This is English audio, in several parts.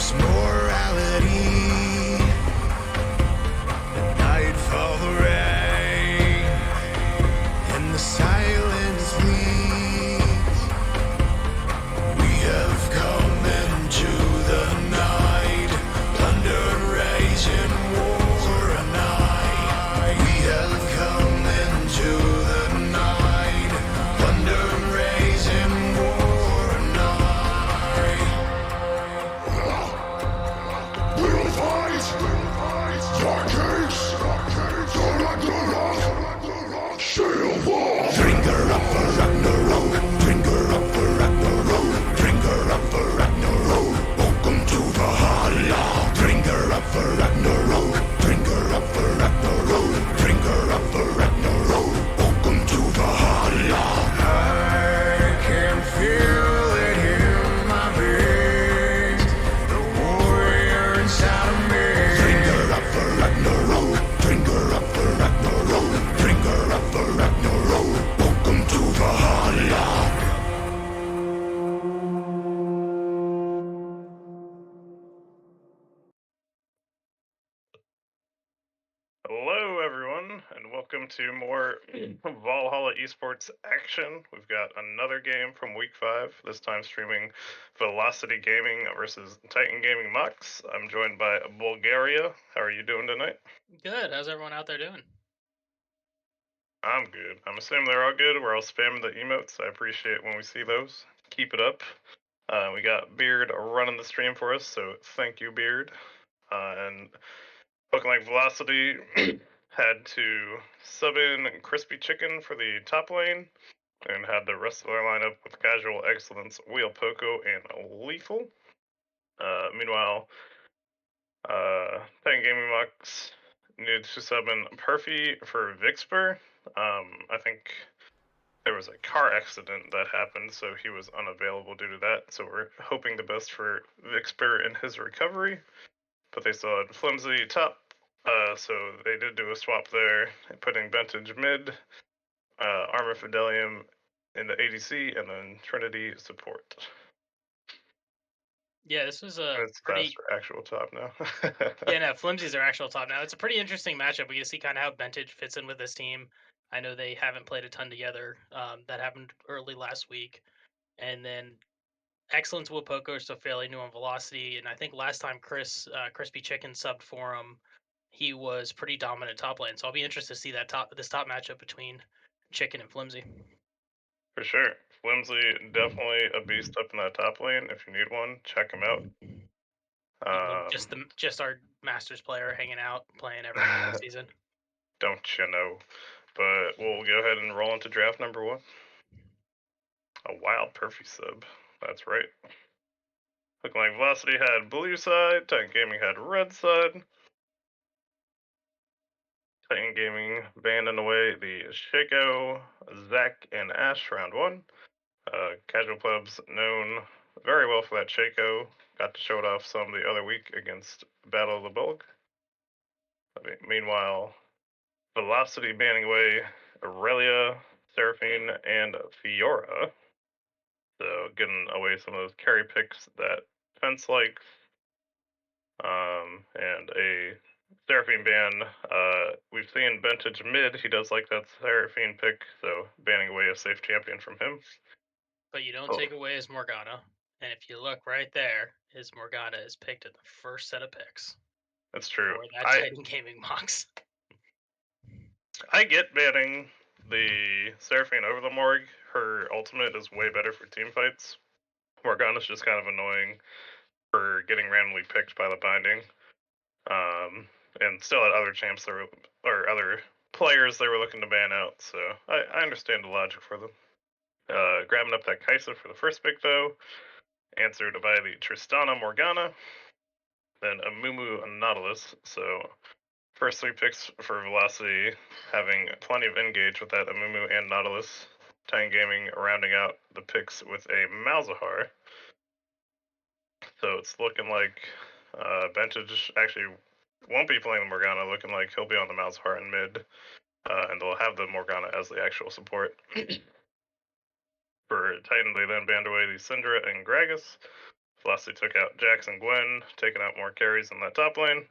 force morality. Nightfall, the rain, and the silence leaves. We have come into the night, thunder raging war a night. We have come into the night, thunder raging war a night. We'll fight, dark age, Ragnarok, sail war. Finger up for Ragnarok, finger up for Ragnarok, finger up for Ragnarok. Welcome to Valhalla. Finger up for Ragnarok, finger up for Ragnarok, finger up for Ragnarok. Welcome to Valhalla. I can feel it in my veins, the warrior inside of me. Finger up for Ragnarok, finger up for Ragnarok, finger up for Ragnarok. Welcome to Valhalla. Hello, everyone, and welcome to more Valhalla Esports action. We've got another game from Week 5, this time streaming Velocity Gaming versus Titan Gaming Mox. I'm joined by Bulgaria. How are you doing tonight? Good. How's everyone out there doing? I'm good. I'm assuming they're all good. We're all spamming the emotes. I appreciate when we see those. Keep it up. We got Beard running the stream for us, so thank you, Beard. And looking like Velocity had to sub in Crispy Chicken for the top lane and had the rest of their lineup with Casual Excellence, Wheel Poco, and Lethal. Meanwhile, Titan Gaming Mox needed to sub in Perfy for Vixper. I think there was a car accident that happened, so he was unavailable due to that. So we're hoping the best for Vixper in his recovery. But they still had Flimsy top, so they did do a swap there, putting Bentage mid, Armor Fidelium in the ADC, and then Trinity support. Yeah, this was a It's pretty. faster actual top now. Yeah, no, Flimsy's are actual top now. It's a pretty interesting matchup. We can see kind of how Bentage fits in with this team. I know they haven't played a ton together. That happened early last week, and then Excellence Will Poco are still fairly new on Velocity. And I think last time Crispy Chicken subbed for him, he was pretty dominant top lane. So I'll be interested to see this top matchup between Chicken and Flimsy. For sure. Flimsy, definitely a beast up in that top lane. If you need one, check him out. You mean just our Masters player hanging out playing every game this season? Don't you know? But we'll go ahead and roll into draft number 1. A wild Perfy sub. That's right. Looking like Velocity had blue side, Titan Gaming had red side. Titan Gaming banding away the Shaco, Zach, and Ash round 1. Casual Clubs known very well for that Shaco. Got to show it off some the other week against Battle of the Bulk. Meanwhile, Velocity banning away Aurelia, Seraphine, and Fiora. So getting away some of those carry picks that Fence likes. And a Seraphine ban. We've seen Bentage mid. He does like that Seraphine pick, so banning away a safe champion from him. But you don't take away his Morgana. And if you look right there, his Morgana is picked at the first set of picks That's true. for that Titan Gaming Mox. I get banning the Seraphine over the Morg. Her ultimate is way better for team fights. Morgana's just kind of annoying for getting randomly picked by the binding. And still had other champs or other players they were looking to ban out, so I understand the logic for them. Grabbing up that Kaisa for the first pick, though, answered by the Tristana Morgana, then a Mumu and Nautilus. So first 3 picks for Velocity, having plenty of engage with that Amumu and Nautilus. Titan Gaming rounding out the picks with a Malzahar. So it's looking like Bentage actually won't be playing the Morgana, looking like he'll be on the Malzahar in mid, and they'll have the Morgana as the actual support. For Titan, they then banned away the Syndra and Gragas. Velocity took out Jax and Gwen, taking out more carries in that top lane.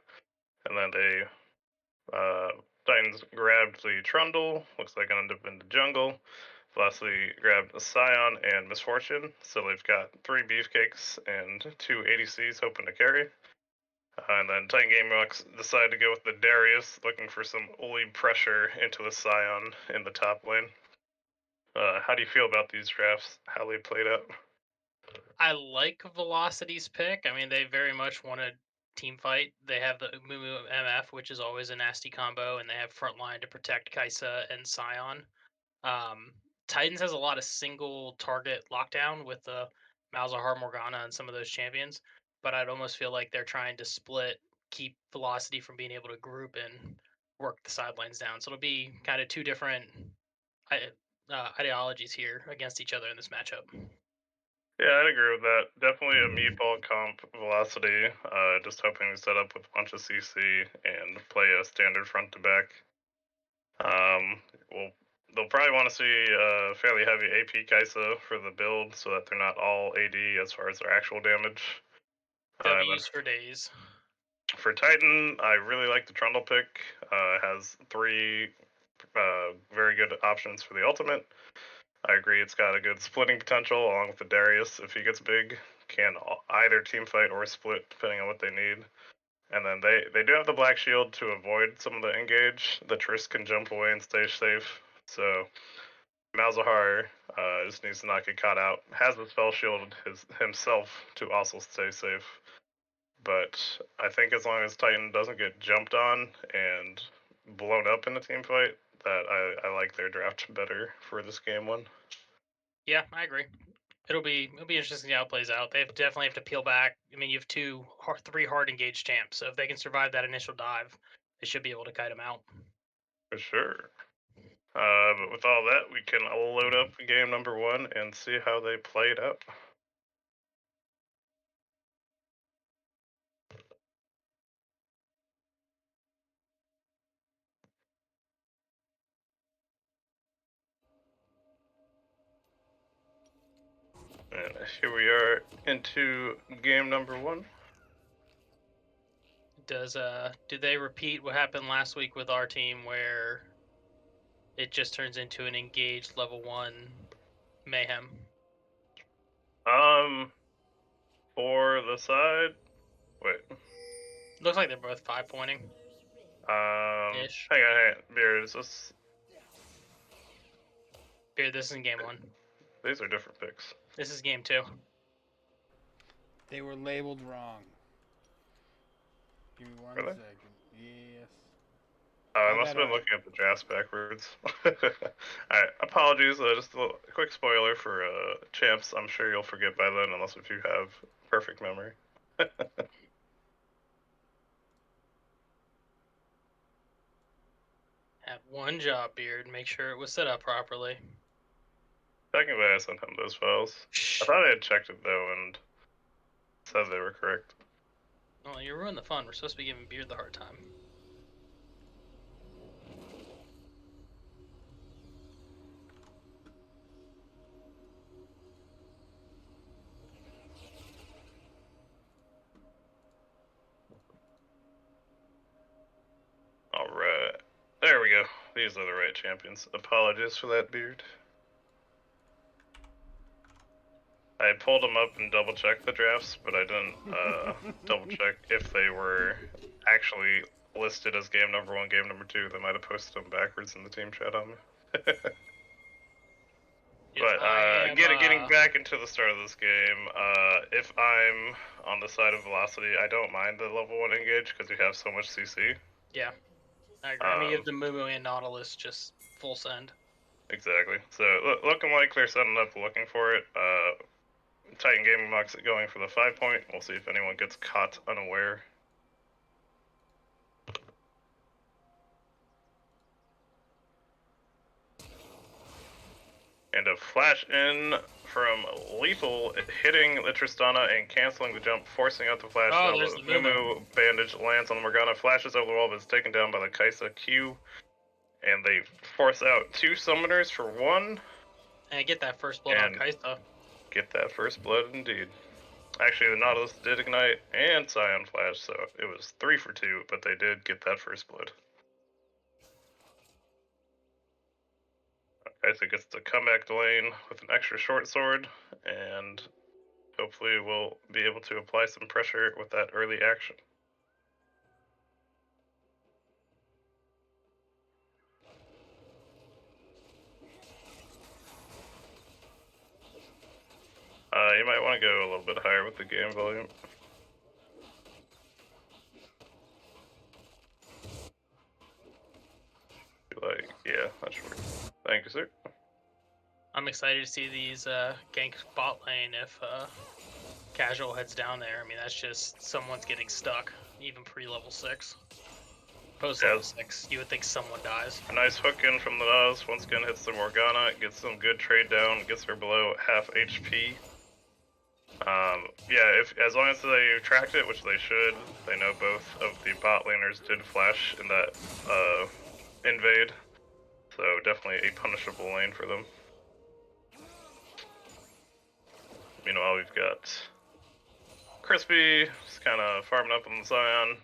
And then they Titans grabbed the Trundle, looks like it ended up in the jungle. Velocity grabbed Scion and Misfortune, so they've got 3 Beefcakes and 2 ADCs hoping to carry. And then Titan Gamebox decided to go with the Darius, looking for some Uli pressure into the Scion in the top lane. How do you feel about these drafts? How they played out? I like Velocity's pick. I mean, they very much want a team fight. They have the Mumu MF, which is always a nasty combo, and they have frontline to protect Kaisa and Scion. Titans has a lot of single target lockdown with the Malzahar, Morgana, and some of those champions, but I'd almost feel like they're trying to split, keep Velocity from being able to group and work the sidelines down. So it'll be kind of two different ideologies here against each other in this matchup. Yeah, I'd agree with that. Definitely a meatball comp Velocity. Just hoping to set up with a bunch of CC and play a standard front to back. Well, they'll probably want to see a fairly heavy AP Kaisa for the build so that they're not all AD as far as their actual damage. They'll be used for days. For Titan, I really like the Trundle pick. It has 3 very good options for the ultimate. I agree it's got a good splitting potential along with the Darius if he gets big. Can either team fight or split depending on what they need. And then they do have the Black Shield to avoid some of the engage. The Triss can jump away and stay safe. So Malzahar just needs to not get caught out. Has the spell shield himself to also stay safe. But I think as long as Titan doesn't get jumped on and blown up in the team fight, that I like their draft better for this game one. Yeah, I agree. It'll be interesting to see how it plays out. They definitely have to peel back. I mean, you have 3 hard engaged champs, so if they can survive that initial dive, they should be able to kite them out. For sure. But with all that, we can load up game number 1 and see how they played out. And here we are into game number 1. Do they repeat what happened last week with our team where it just turns into an engaged level 1 mayhem? For the side, wait. Looks like they're both 5 pointing. Ish. Hang on, Beard, is this? Here, this is game 1. These are different picks. This is game 2. They were labeled wrong. Give me one Really? second. Yes. I must have been looking at the drafts backwards. Alright, apologies. Just a quick spoiler for champs. I'm sure you'll forget by then, unless if you have perfect memory. Had one job, Beard. Make sure it was set up properly. Technically, I sent him those files. I thought I had checked it though, and said they were correct. Well, you ruined the fun. We're supposed to be giving Beard the hard time. Alright. There we go. These are the right champions. Apologies for that, Beard. I pulled them up and double checked the drafts, but I didn't double check if they were actually listed as game number 1, game number 2. They might have posted them backwards in the team chat on me. But getting back into the start of this game, if I'm on the side of Velocity, I don't mind the level 1 engage because you have so much CC. Yeah, I agree. I mean, you have the Mumu and Nautilus just full send. Exactly. So looking like they're setting up looking for it. Titan Gaming Box going for the 5 point. We'll see if anyone gets caught unaware. And a flash in from Lethal, hitting the Tristana and canceling the jump, forcing out the flash. Oh, there's the Mumu bandage lands on the Morgana, flashes over the wall, but is taken down by the Kaisa Q. And they force out 2 summoners for 1. And get that first blood on Kaisa. Get that first blood indeed. Actually, the Nautilus did ignite and Scion Flash, so it was 3 for 2, but they did get that first blood. Okay, so it gets the comeback lane with an extra short sword, and hopefully we'll be able to apply some pressure with that early action. You might want to go a little bit higher with the game volume. Like, yeah, that should work. Thank you, sir. I'm excited to see these gank bot lane if Casual heads down there. I mean, that's just someone's getting stuck, even pre-level 6. Post-level 6, you would think someone dies. A nice hook in from the Nas. Once again, hits the Morgana, gets some good trade down, gets her below half HP. Yeah, as long as they tracked it, which they should, they know both of the bot laners did flash in that invade. So definitely a punishable lane for them. Meanwhile, we've got Crispy just kind of farming up on the Scion.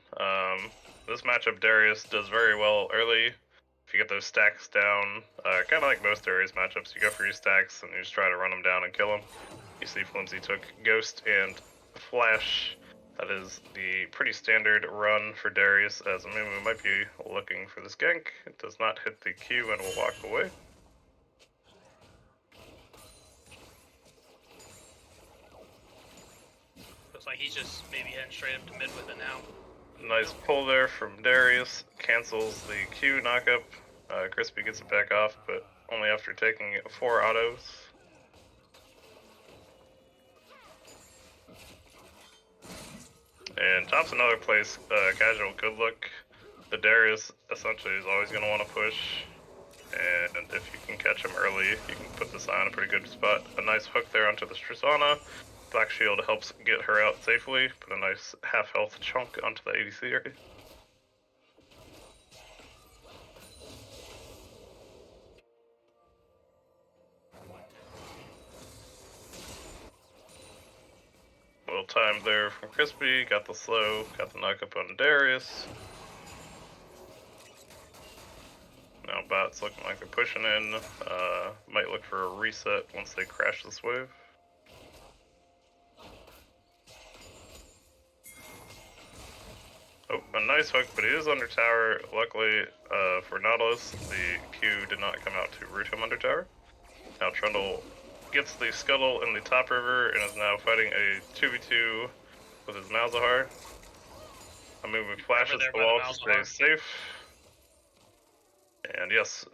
This matchup, Darius does very well early. If you get those stacks down, kind of like most Darius matchups, you go for your stacks and you just try to run them down and kill them. You see Flimsy took Ghost and Flash. That is the pretty standard run for Darius, as Amumu might be looking for this gank. It does not hit the Q and will walk away. Looks like he's just maybe heading straight up to mid with it now. Nice pull there from Darius. Cancels the Q knockup. Crispy gets it back off, but only after taking 4 autos. And top's another place, Casual could look. The Darius essentially is always going to want to push. And if you can catch him early, you can put this on a pretty good spot. A nice hook there onto the Tristana. Black Shield helps get her out safely. Put a nice half health chunk onto the ADC area. Well timed there from Crispy. Got the slow, got the knock up on Darius. Now bots looking like they're pushing in. Might look for a reset once they crash this wave. Oh, a nice hook, but he is under tower. Luckily for Nautilus, the Q did not come out to root him under tower. Now Trundle gets the scuttle in the top river and is now fighting a 2v2 with his Malzahar. Amumu flashes the wall to stay safe. And yes,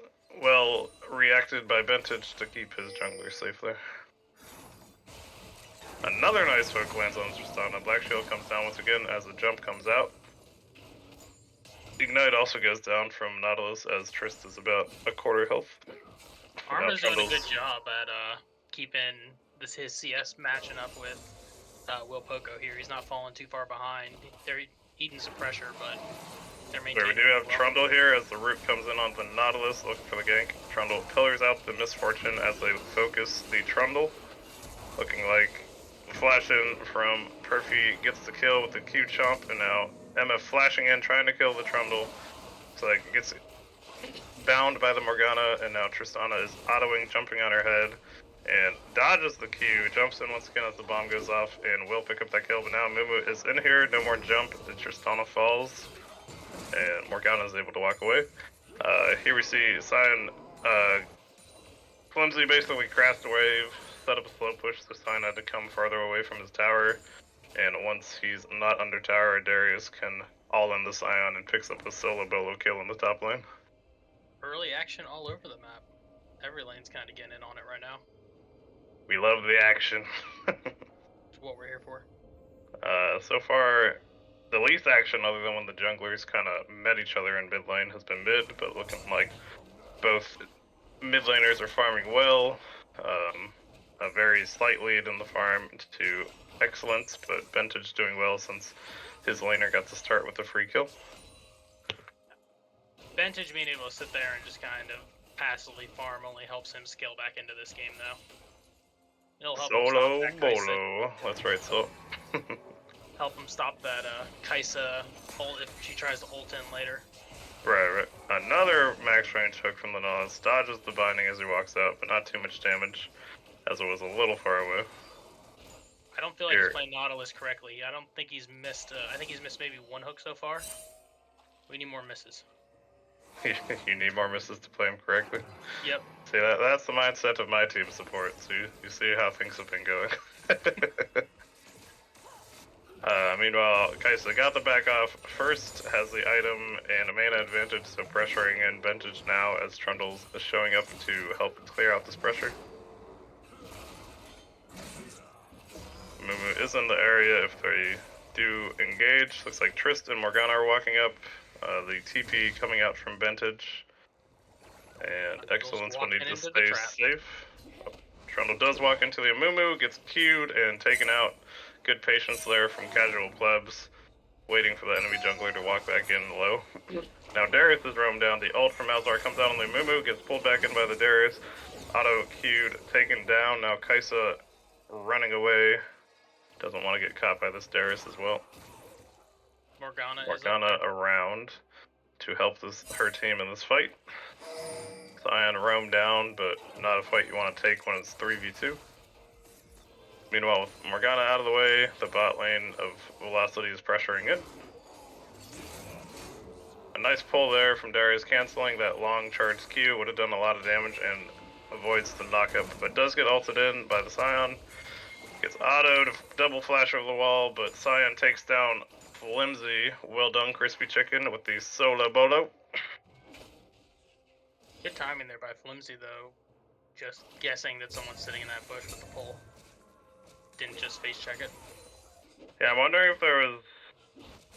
well reacted by Bentage to keep his jungler safe there. Another nice hook lands on Tristana. Black Shield comes down once again as the jump comes out. Ignite also goes down from Nautilus as Trist is about a quarter health. Arma's doing a good job at keeping his CS matching up with Will Poco here. He's not falling too far behind. They're eating some pressure, but they're maintaining. We do have Trundle here as the root comes in on the Nautilus looking for the gank. Trundle pillars out the Misfortune as they focus the Trundle. Looking like flash in from Perfy gets the kill with the Q chomp, and now MF flashing in trying to kill the Trundle. So like gets bound by the Morgana, and now Tristana is autoing, jumping on her head, and dodges the Q, jumps in once again as the bomb goes off, and will pick up that kill, but now Mumu is in here, no more jump, the Tristana falls, and Morgana is able to walk away. Here we see Scion, Flimsy basically crashed a wave, set up a slow push, so Scion had to come farther away from his tower, and once he's not under tower, Darius can all in the Scion and picks up a solo bolo kill in the top lane. Early action all over the map. Every lane's kind of getting in on it right now. We love the action. It's what we're here for. So far, the least action other than when the junglers kind of met each other in mid lane has been mid, but looking like both mid laners are farming well. A very slight lead in the farm to excellence, but Bentage doing well since his laner got to start with a free kill. Bentage being able to sit there and just kind of passively farm only helps him scale back into this game, though. It'll help Solo him stop that Kaisa. Bolo. That's right, so. Help him stop that Kaisa ult if she tries to ult in later. Right. Another max range hook from the Nautilus. Dodges the binding as he walks out, but not too much damage, as it was a little far away. I don't feel like he's playing Nautilus correctly. I don't think he's missed. I think he's missed maybe one hook so far. We need more misses. You need more misses to play him correctly. Yep. See, that's the mindset of my team support. So you see how things have been going. Meanwhile, Kaisa got the back off. First has the item and a mana advantage, so pressuring in Vintage now as Trundle's showing up to help clear out this pressure. Mumu is in the area if they do engage. Looks like Trist and Morgana are walking up. The TP coming out from Vintage. And Excellence will need to stay safe. Trundle does walk into the Amumu, gets queued and taken out. Good patience there from casual plebs, waiting for the enemy jungler to walk back in low. Now Darius is roamed down. The ult from Malzahar comes out on the Amumu, gets pulled back in by the Darius. Auto queued, taken down. Now Kaisa running away. Doesn't want to get caught by this Darius as well. Morgana around to help her team in this fight. Cyan roamed down, but not a fight you want to take when it's 3v2. Meanwhile, with Morgana out of the way, the bot lane of Velocity is pressuring in. A nice pull there from Darius, canceling that long charge Q. Would have done a lot of damage and avoids the knockup, but does get ulted in by the Scion. Gets auto to double flash over the wall, but Scion takes down Flimsy. Well done, Crispy Chicken, with the Solo Bolo. Good timing there by Flimsy, though. Just guessing that someone's sitting in that bush with the pole. Didn't just face check it. Yeah, I'm wondering if there was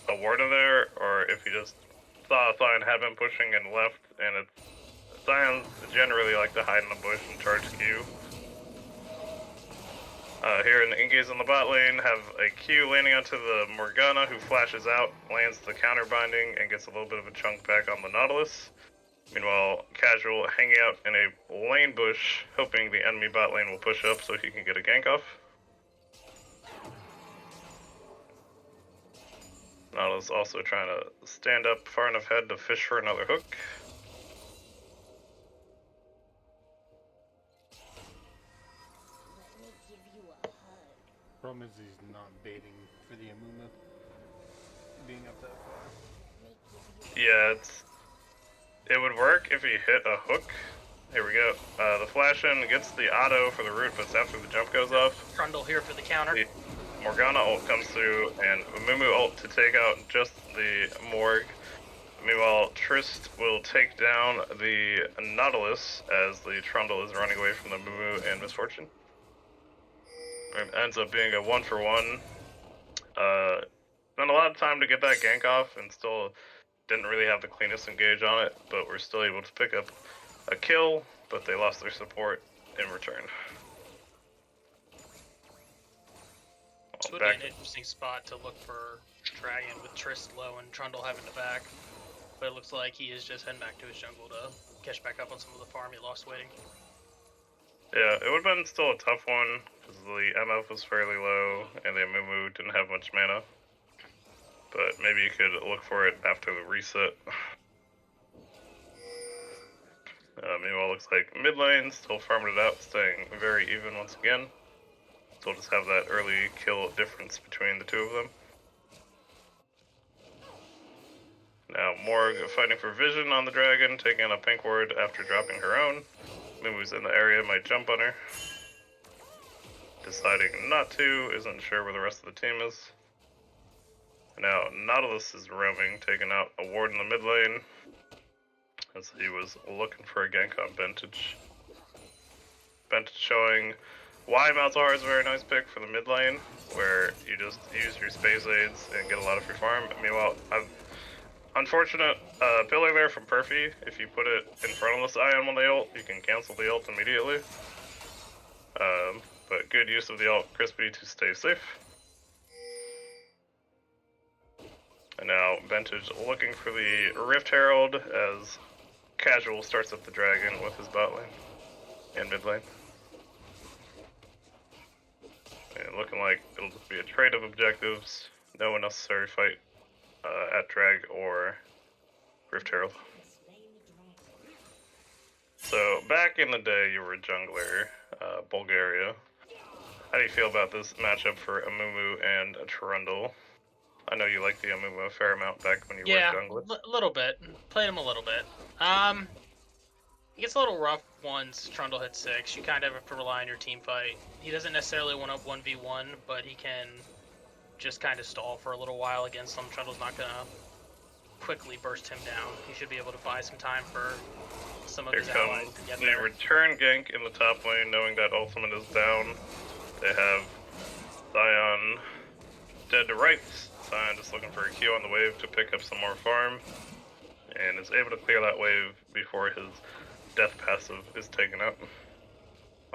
a warden there, or if he just saw Scion had been pushing and left, and it's... Scions generally like to hide in the bush and charge Q. Here in the Ingaze on the bot lane, have a Q landing onto the Morgana, who flashes out, lands the counter binding, and gets a little bit of a chunk back on the Nautilus. Meanwhile, Casual hanging out in a lane bush, hoping the enemy bot lane will push up so he can get a gank off. Nautilus also trying to stand up far enough ahead to fish for another hook. Problem is he's not baiting for the Amumu being up that far. Yeah, it would work if he hit a hook. Here we go. The flash in gets the auto for the root, but it's after the jump goes off. Trundle here for the counter. The Morgana ult comes through, and Mumu ult to take out just the Morg. Meanwhile, Trist will take down the Nautilus as the Trundle is running away from the Mumu and Misfortune. It ends up being a 1-for-1. Spent a lot of time to get that gank off and still didn't really have the cleanest engage on it, but we're still able to pick up a kill, but they lost their support in return. This would be an interesting spot to look for Dragon with Trist low and Trundle having to back, but it looks like he is just heading back to his jungle to catch back up on some of the farm he lost waiting. Yeah, it would have been still a tough one, because the MF was fairly low, and the Amumu didn't have much mana. But maybe you could look for it after the reset. Meanwhile, looks like mid lane still farming it out, staying very even once again. So we'll just have that early kill difference between the two of them. Now Morg fighting for vision on the dragon, taking on a pink ward after dropping her own. Mumu's in the area, might jump on her. Deciding not to, isn't sure where the rest of the team is. Now Nautilus is roaming, taking out a ward in the mid lane, as he was looking for a gank on Vintage. Vintage showing why Malzahar is a very nice pick for the mid lane, where you just use your space aids and get a lot of free farm. Meanwhile, unfortunate pillar there from Perfy. If you put it in front of the Scion when they ult, you can cancel the ult immediately. But good use of the ult Crispy to stay safe. And now Vintage looking for the Rift Herald as Casual starts up the dragon with his bot lane and mid lane. And looking like it'll just be a trade of objectives. No unnecessary fight at Drag or Rift Herald. So back in the day, you were a jungler, Bulgaria. How do you feel about this matchup for Amumu and Trundle? I know you liked the Amumu a fair amount back when you were a jungler. A little bit. Played him a little bit. It gets a little rough once Trundle hits 6. You kind of have to rely on your team fight. He doesn't necessarily want to 1v1, but he can just kind of stall for a little while against him. Trundle's not going to quickly burst him down. He should be able to buy some time for some of his allies to get the there. return gank in the top lane, knowing that ultimate is down. They have Sion dead to rights. Sion just looking for a Q on the wave to pick up some more farm, and is able to clear that wave before his death passive is taken out.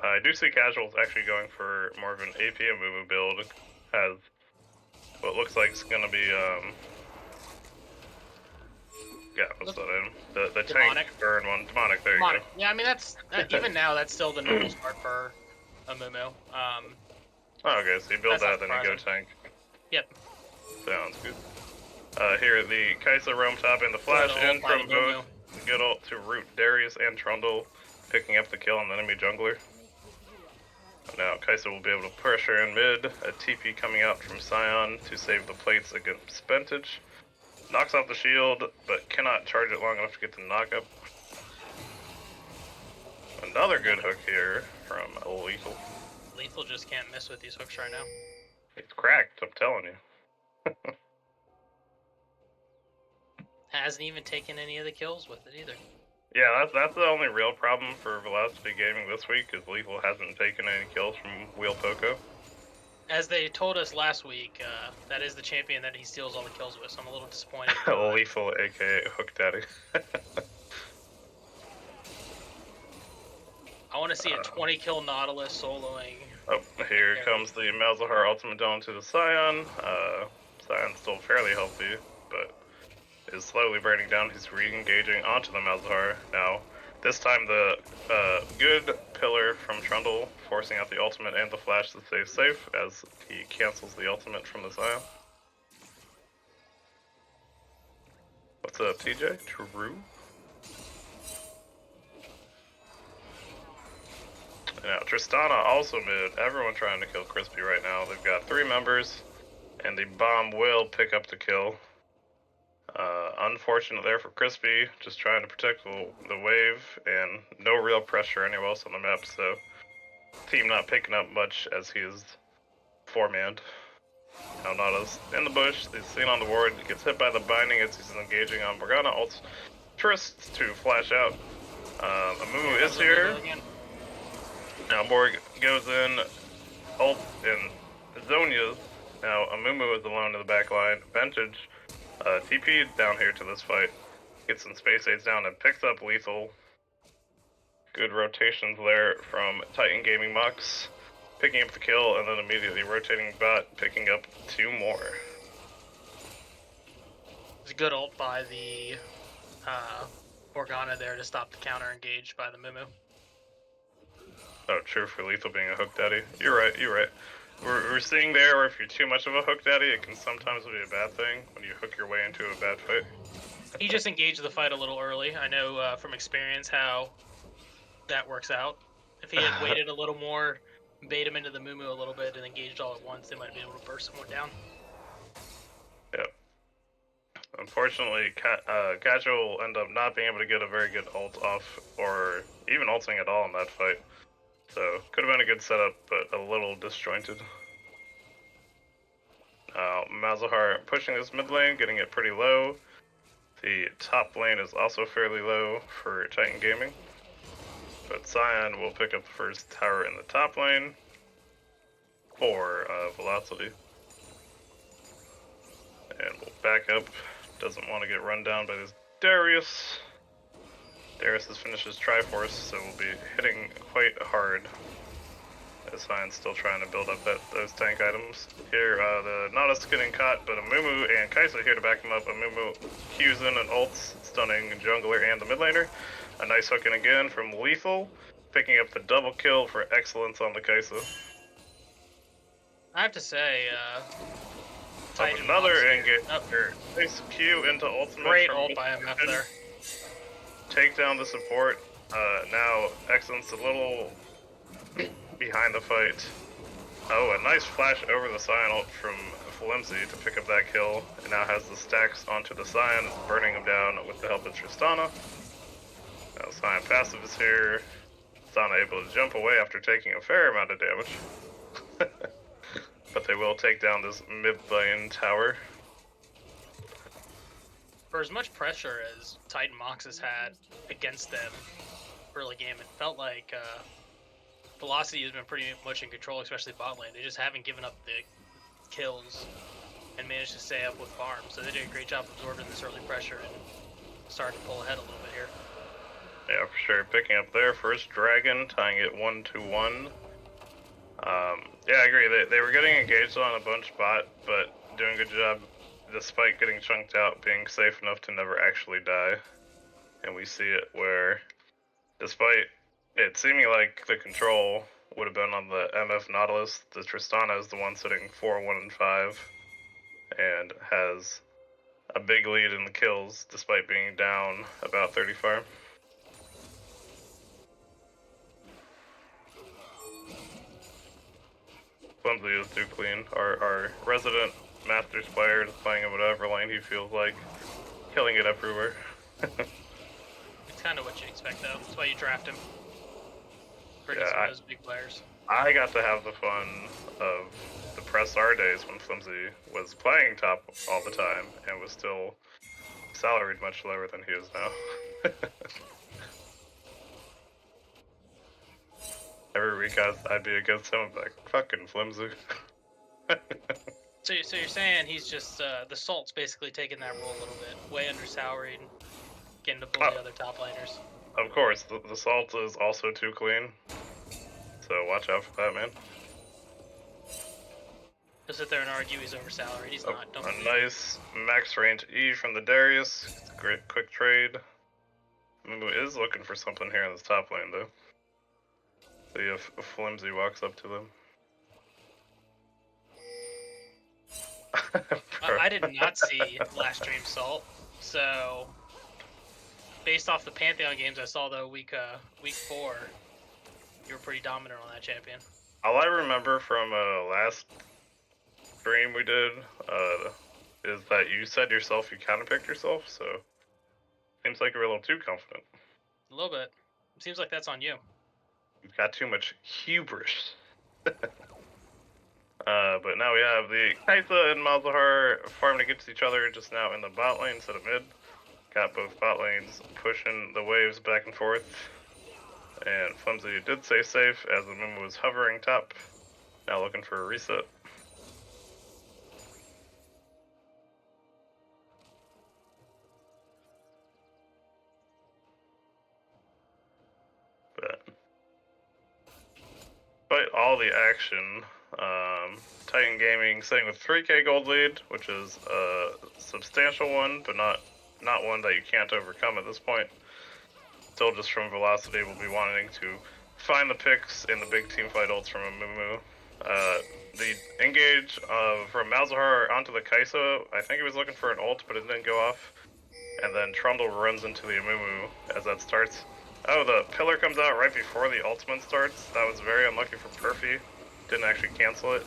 I do see casuals actually going for more of an AP Amumu build. Has what looks like it's gonna be yeah, what's that item? The tank burn one. Demonic, there you go. Yeah, I mean even now that's still the normal start for Amumu. Oh, okay, so you build that, then you go tank. Yep. Sounds good. Here the Kaisa roam top and the flash in from both. Good ult to root Darius and Trundle, picking up the kill on the enemy jungler. Now Kaisa will be able to pressure in mid. A TP coming out from Sion to save the plates against Spentage. Knocks off the shield, but cannot charge it long enough to get the knockup. Another good hook here from Lethal. Lethal just can't miss with these hooks right now. It's cracked, I'm telling you. Hasn't even taken any of the kills with it either. Yeah, that's the only real problem for Velocity Gaming this week, is Lethal hasn't taken any kills from Wheel Poco. As they told us last week, that is the champion that he steals all the kills with, so I'm a little disappointed. Lethal, aka Hook Daddy. I want to see a 20 kill Nautilus soloing. Oh, here comes the Malzahar ultimate down to the Sion. Sion's still fairly healthy, but is slowly burning down. He's re-engaging onto the Malzahar. Now, this time the good pillar from Trundle, forcing out the ultimate and the flash to stay safe as he cancels the ultimate from the Sion. What's up, TJ? True? Now, Tristana also mid. Everyone trying to kill Crispy right now. They've got 3 members, and the bomb will pick up the kill. Unfortunate there for Crispy, just trying to protect the wave, and no real pressure anywhere else on the map, so team not picking up much as he is 4-manned. Now Nada's in the bush, he's seen on the ward, gets hit by the binding as he's engaging on Morgana, ults Trist to flash out. Amumu is here. Now Borg goes in, ult in Zonia's. Now Amumu is alone in the back line. Vintage TP down here to this fight. Gets some space aids down and picks up Lethal. Good rotations there from Titan Gaming Mox. Picking up the kill and then immediately rotating bot, picking up 2 more. It's a good ult by the Morgana there to stop the counter engage by the Mumu. Oh, true for Lethal being a hook daddy. You're right, you're right. We're seeing there where if you're too much of a hook daddy, it can sometimes be a bad thing when you hook your way into a bad fight. He just engaged the fight a little early. I know from experience how that works out. If he had waited a little more, bait him into the Mumu a little bit and engaged all at once, they might be able to burst someone down. Yep. Unfortunately, Casual will end up not being able to get a very good ult off, or even ulting at all in that fight. So, could have been a good setup, but a little disjointed. Malzahar pushing this mid lane, getting it pretty low. The top lane is also fairly low for Titan Gaming. But Sion will pick up the first tower in the top lane for Velocity. And we'll back up. Doesn't want to get run down by this Darius. Darius has finished his Triforce, so we'll be hitting quite hard. As Sion's still trying to build up those tank items. Here, the Nautilus getting caught, but Amumu and Kaisa here to back him up. Amumu cues in and ults, stunning jungler and the mid laner. A nice hook in again from Lethal, picking up the double kill for excellence on the Kaisa. I have to say, Titan Another Mox here. engage. Oh, Nice Q into ultimate. great from ult by MF there. Take down the support. Now Excellence a little behind the fight. Oh, a nice flash over the Scion ult from Flimsy to pick up that kill. And now has the stacks onto the Scion, burning him down with the help of Tristana. Now Scion passive is here. Tristana able to jump away after taking a fair amount of damage. But they will take down this mid-lane tower. For as much pressure as Titan Mox has had against them early game, it felt like Velocity has been pretty much in control, especially bot lane. They just haven't given up the kills and managed to stay up with farm. So they did a great job absorbing this early pressure and starting to pull ahead a little bit here. Yeah, for sure. Picking up their first dragon, tying it 1-1. Yeah, I agree. They were getting engaged on a bunch bot, but doing a good job despite getting chunked out, being safe enough to never actually die. And we see it where, despite it seeming like the control would have been on the MF Nautilus, the Tristana is the one sitting 4-1-5 and has a big lead in the kills despite being down about 30 farm. Flimsy is too clean. Our resident Masters player is playing in whatever lane he feels like, killing it everywhere. It's kind of what you expect, though. That's why you draft him. Bring some of those big players. I got to have the fun of the Press R days when Flimsy was playing top all the time and was still salaried much lower than he is now. Every week I'd be against him, I'd be like, fucking Flimsy. So you're saying he's just, the Salt's basically taking that role a little bit, way undersalaried, getting to bully other top laners. Of course, the Salt is also too clean, so watch out for that, man. He'll sit there and argue he's oversalaried. He's not. Don't A nice max range E from the Darius. Great quick trade. Mumu is looking for something here in this top lane, though. See if Flimsy walks up to them. I did not see last stream Salt, so based off the Pantheon games I saw though week 4, you were pretty dominant on that champion. All I remember from last stream we did is that you said yourself you counterpicked yourself, so seems like you're a little too confident. A little bit. Seems like that's on you. You've got too much hubris. But now we have the Kaisa and Malzahar farming against each other just now in the bot lane instead of mid. Got both bot lanes pushing the waves back and forth. And Flimsy did stay safe as the Mumu was hovering top. Now looking for a reset. But despite all the action, Titan Gaming sitting with 3k gold lead, which is a substantial one, but not one that you can't overcome at this point. Still just from Velocity, we'll be wanting to find the picks in the big team fight ults from a Mumu. The engage from Malzahar onto the Kai'Sa, I think he was looking for an ult, but it didn't go off. And then Trundle runs into the Amumu as that starts. Oh, the pillar comes out right before the ultimate starts. That was very unlucky for Perfy. Didn't actually cancel it.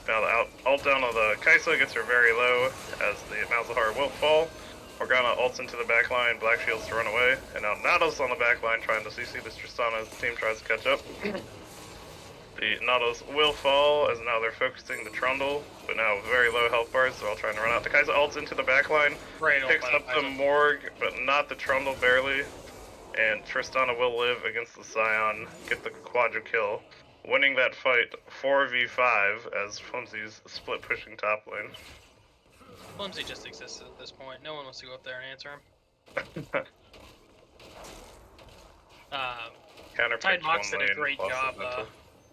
Now the ult down on the Kai'Sa gets her very low as the Malzahar will fall. Morgana ults into the backline, Black Shields to run away, and now Nautilus on the backline trying to CC this Tristana as the team tries to catch up. The Nautilus will fall as now they're focusing the Trundle, but now with very low health bars, they're all trying to run out. The Kai'Sa ults into the backline, picks up the Morg, but not the Trundle barely, and Tristana will live against the Scion, get the quadra kill, winning that fight 4v5 as Flimsy's split pushing top lane. Flimsy just exists at this point. No one wants to go up there and answer him. Tide Mox did a great job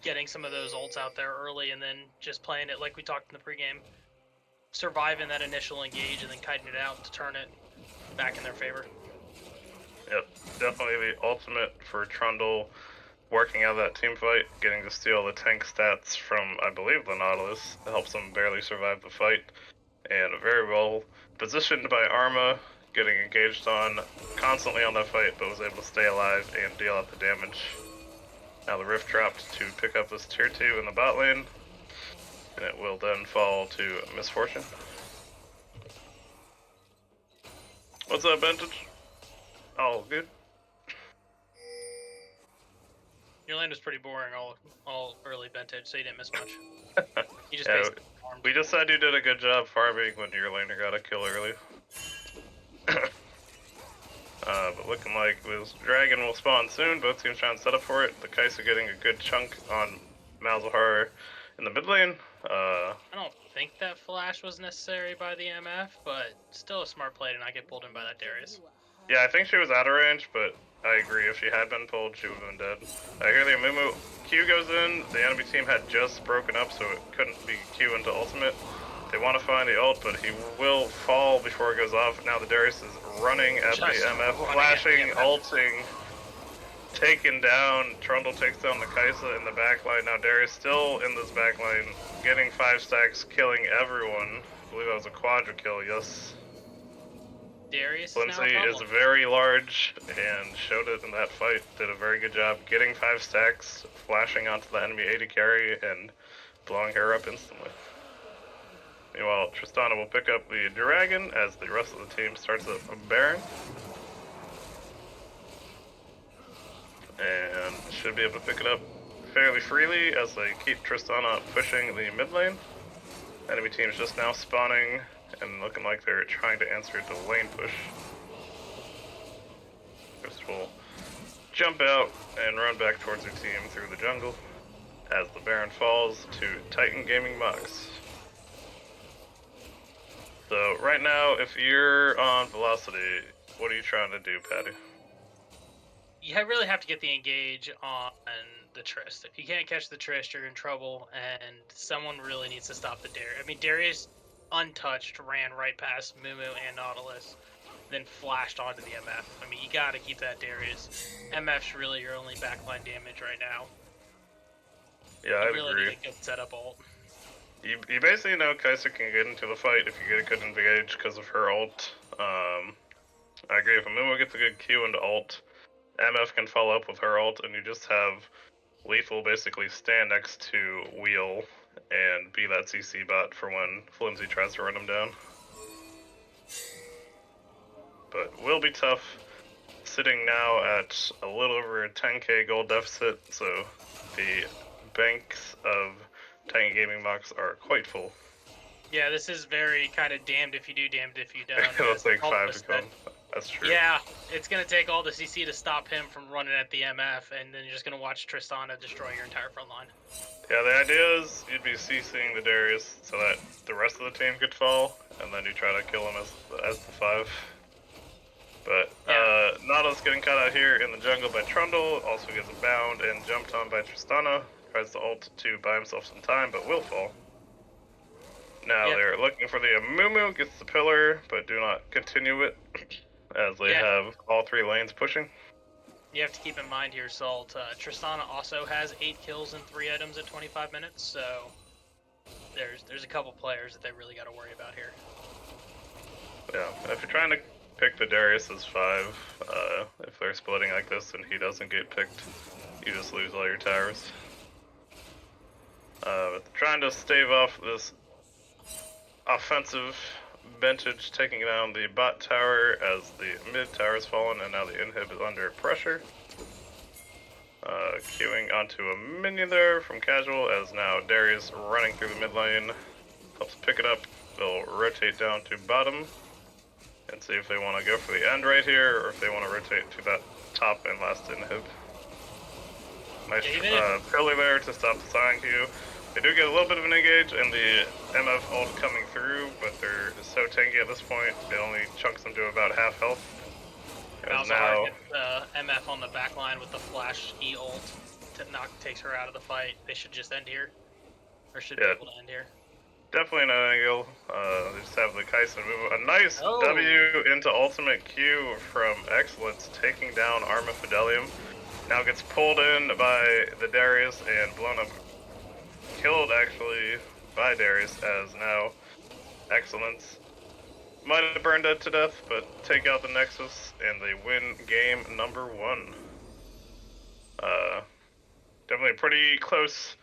getting some of those ults out there early and then just playing it like we talked in the pregame. Surviving that initial engage and then kiting it out to turn it back in their favor. Yep, definitely the ultimate for Trundle. working out of that team fight, getting to steal the tank stats from, I believe, the Nautilus. It helps them barely survive the fight. And very well positioned by Arma, getting engaged on constantly on that fight, but was able to stay alive and deal out the damage. Now the Rift dropped to pick up this tier 2 in the bot lane, and it will then fall to Misfortune. What's up, Vintage? All good. Your lane was pretty boring all early vintage, so you didn't miss much. You just Yeah, basically farmed. we just said you did a good job farming when your laner got a kill early. But looking like this dragon will spawn soon. Both teams trying to set up for it. The Kai'Sa getting a good chunk on Malzahar in the mid lane. I don't think that flash was necessary by the MF, but still a smart play to not get pulled in by that Darius. Yeah, I think she was out of range, but I agree. If she had been pulled, she would have been dead. I hear the Amumu Q goes in. The enemy team had just broken up, so it couldn't be Q into ultimate. They want to find the ult, but he will fall before it goes off. Now the Darius is running at the MF, flashing, ulting, taken down. Trundle takes down the Kai'Sa in the backline. Now Darius still in this backline, getting 5 stacks, killing everyone. I believe that was a quadra kill, yes. Darius Flimsy is now a is very large and showed it in that fight. Did a very good job getting 5 stacks, flashing onto the enemy AD carry, and blowing her up instantly. Meanwhile, Tristana will pick up the Dragon as the rest of the team starts a Baron. And should be able to pick it up fairly freely as they keep Tristana pushing the mid lane. Enemy team's just now spawning and looking like they're trying to answer the lane push. Just will jump out and run back towards their team through the jungle as the Baron falls to Titan Gaming Mox. So right now, if you're on Velocity, what are you trying to do, Patty? You really have to get the engage on the Trist. If you can't catch the Trist, you're in trouble, and someone really needs to stop the Darius. I mean, Darius, untouched, ran right past Mumu and Nautilus, then flashed onto the MF. I mean, you gotta keep that Darius. MF's really your only backline damage right now. Yeah, I really agree. need a good setup ult. You basically know Kai'Sa can get into the fight if you get a good engage because of her ult. I agree, if Amumu gets a good Q into ult, MF can follow up with her ult, and you just have Lethal basically stand next to Wheel and be that CC bot for when Flimsy tries to run him down. But will be tough, sitting now at a little over a 10k gold deficit, so the banks of Titan Gaming Mox are quite full. Yeah, this is very kind of damned if you do, damned if you don't. It'll take 5 to come. That's true. Yeah, it's going to take all the CC to stop him from running at the MF, and then you're just going to watch Tristana destroy your entire front line. Yeah, the idea is you'd be CCing the Darius so that the rest of the team could fall, and then you try to kill him as the 5. But Nautilus getting caught out here in the jungle by Trundle, also gets a bound and jumped on by Tristana. Tries to ult to buy himself some time, but will fall. Now they're looking for the Amumu, gets the pillar, but do not continue it, as they have all 3 lanes pushing. You have to keep in mind here, Salt, Tristana also has 8 kills and 3 items at 25 minutes, so there's a couple players that they really got to worry about here. Yeah, if you're trying to pick the Darius as 5, if they're splitting like this and he doesn't get picked, you just lose all your towers. Trying to stave off this offensive vintage, taking down the bot tower as the mid tower has fallen, and now the inhib is under pressure. Queuing onto a minion there from casual, as now Darius running through the mid lane helps pick it up. They'll rotate down to bottom and see if they want to go for the end right here, or if they want to rotate to that top and last inhib. Nice pillar there to stop the Sion Q. They do get a little bit of an engage, and the MF ult coming through, but they're so tanky at this point, it only chunks them to about half health. Now MF on the back line with the flash E ult takes her out of the fight. They should just end here, or should be able to end here. Definitely no angle. They just have the Kai'Sa move. A nice W into ultimate Q from Excellence, taking down Arma Fidelium. now gets pulled in by the Darius and blown up, killed actually by Darius as now Excellence might have burned it to death, but take out the Nexus and they win game number 1. Definitely a pretty close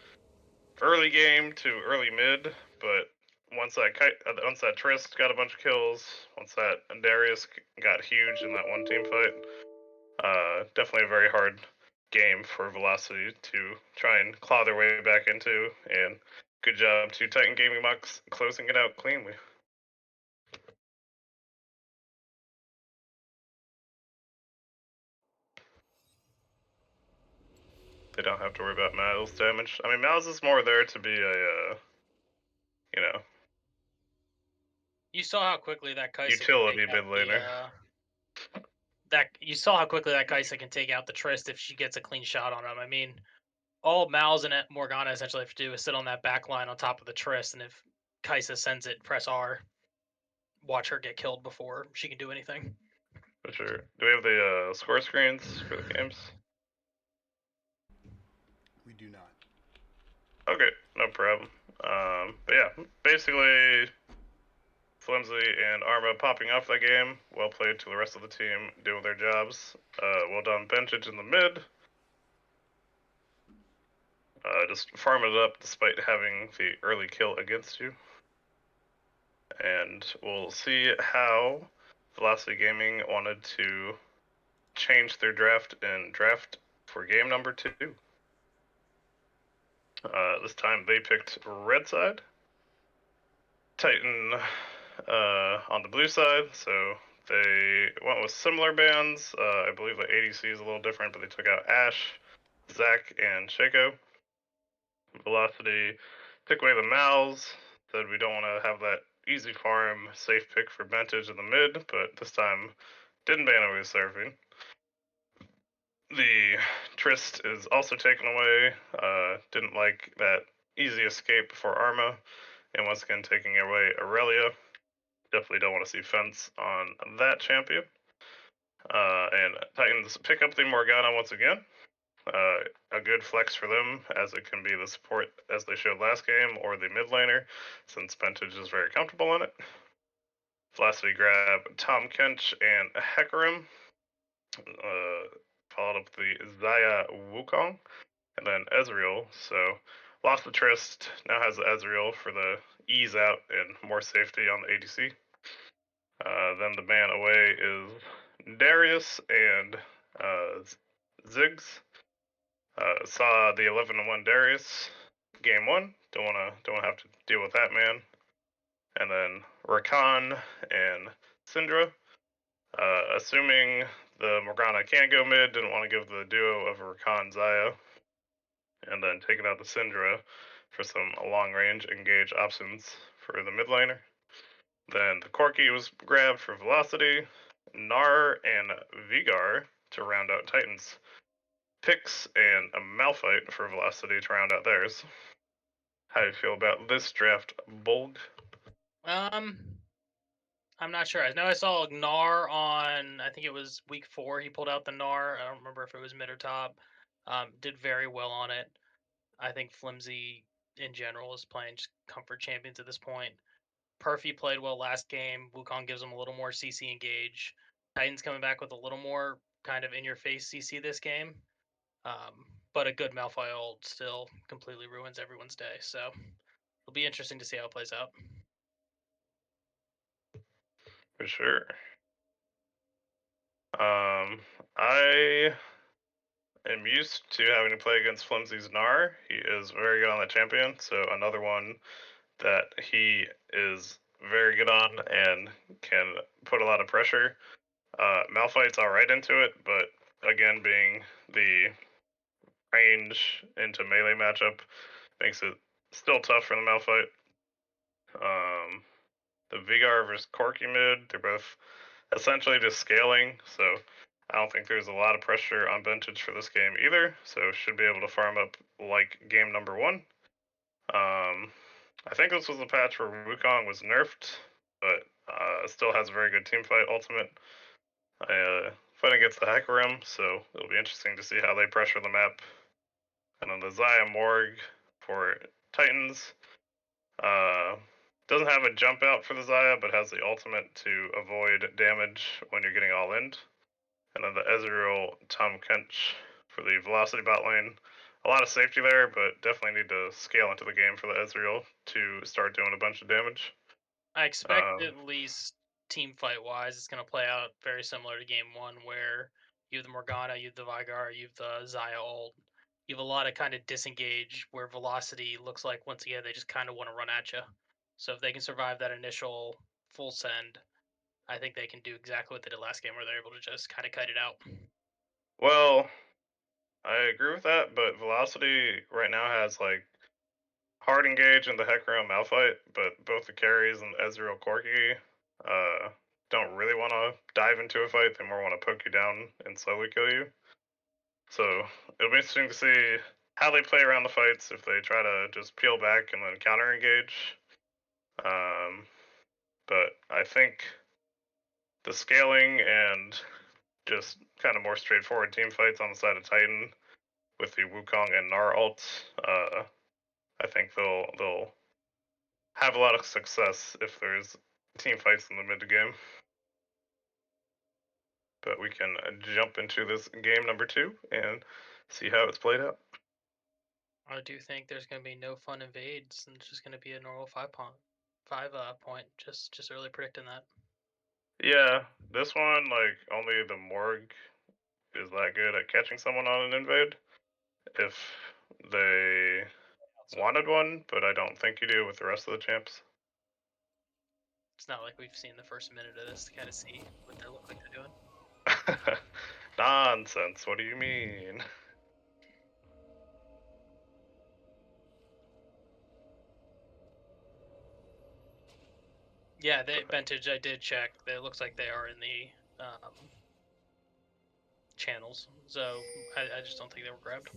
early game to early mid, but once that Trist got a bunch of kills, once that Darius got huge in that one team fight, definitely a very hard game for Velocity to try and claw their way back into, and good job to Titan Gaming Mox closing it out cleanly. They don't have to worry about Mal's damage. I mean, Mal's is more there to be a, you know, You saw how quickly that Kaisa utility can take mid out laner. you saw how quickly that Kaisa can take out the Trist if she gets a clean shot on him. I mean, all Mal's and Morgana essentially have to do is sit on that back line on top of the Trist, and if Kaisa sends it, press R, watch her get killed before she can do anything. For sure. Do we have the score screens for the games? We do not. Okay, no problem. But yeah, basically, Flimsy and Arma popping off that game. Well played to the rest of the team doing their jobs. Well done, Bentage in the mid. Just farm it up despite having the early kill against you. And we'll see how Velocity Gaming wanted to change their draft and draft for game number 2. This time they picked red side. Titan on the blue side, so they went with similar bands. I believe the ADC is a little different, but they took out Ashe, Zac, and Shaco. Velocity took away the Mals, said we don't want to have that easy farm, safe pick for Bentage in the mid, but this time didn't ban away Seraphine. The Trist is also taken away, didn't like that easy escape for Arma, and once again taking away Aurelia. Definitely don't want to see Fence on that champion. And Titans pick up the Morgana once again. A good flex for them, as it can be the support as they showed last game, or the mid laner, since Bentage is very comfortable in it. Velocity grab Tom Kench and Hecarim. Followed up the Xayah Wukong, and then Ezreal. So lost the Trist, now has the Ezreal for the ease out and more safety on the ADC. Then the ban away is Darius and Ziggs. Saw the 11-1 Darius game 1. Don't have to deal with that man. And then Rakan and Syndra. Assuming the Morgana can't go mid, didn't want to give the duo of Rakan Xayah. And then taking out the Syndra for some long range engage options for the mid laner. Then the Corki was grabbed for Velocity, Gnar and Vigar to round out Titans picks, and a Malphite for Velocity to round out theirs. How do you feel about this draft, Bolg? I'm not sure. I know I saw Gnar on, I think it was week 4. He pulled out the Gnar. I don't remember if it was mid or top. Did very well on it. I think Flimsy in general is playing just comfort champions at this point. Perfy played well last game. Wukong gives him a little more CC engage. Titans coming back with a little more kind of in your face CC this game. But a good Malphite ult still completely ruins everyone's day. So it'll be interesting to see how it plays out. For sure. I am used to having to play against Flimsy's Gnar. He is very good on that champion, so another one that he is very good on and can put a lot of pressure. Malphite's alright into it, but again, being the range into melee matchup makes it still tough for the Malphite. The Vigar versus Corki mid, they're both essentially just scaling, so I don't think there's a lot of pressure on Bentage for this game either, so should be able to farm up like game number 1. I think this was the patch where Wukong was nerfed, but still has a very good team fight ultimate. I fighting against the Hecarim, so it'll be interesting to see how they pressure the map. And then the Xayah Morg for Titans. Doesn't have a jump out for the Xayah, but has the ultimate to avoid damage when you're getting all in. And then the Ezreal Tom Kench for the Velocity bot lane. A lot of safety there, but definitely need to scale into the game for the Ezreal to start doing a bunch of damage. I expect at least team fight wise, it's going to play out very similar to game one, where you have the Morgana, you have the Vigar, you have the Xayah ult. You have a lot of kind of disengage where Velocity looks like once again they just kind of want to run at you. So if they can survive that initial full send, I think they can do exactly what they did last game, where they're able to just kind of cut it out. Well, I agree with that, but Velocity right now has like hard engage in the Hecarim Malphite, but both the carries and Ezreal Corki don't really want to dive into a fight. They more want to poke you down and slowly kill you. So it'll be interesting to see how they play around the fights, if they try to just peel back and then counter engage. But I think the scaling and just kind of more straightforward team fights on the side of Titan with the Wukong and Gnar ults, I think they'll have a lot of success if there's team fights in the mid game. But we can jump into this game number 2 and see how it's played out. I do think there's going to be no fun invades, and it's just going to be a normal 5 point. Just early predicting that. Yeah, this one, like, only the Morg is that good at catching someone on an invade. If they wanted one, but I don't think you do with the rest of the champs. It's not like we've seen the first minute of this to kind of see what they look like they're doing. Nonsense, what do you mean? Yeah, Vintage, I did check. It looks like they are in the channels, so I just don't think they were grabbed.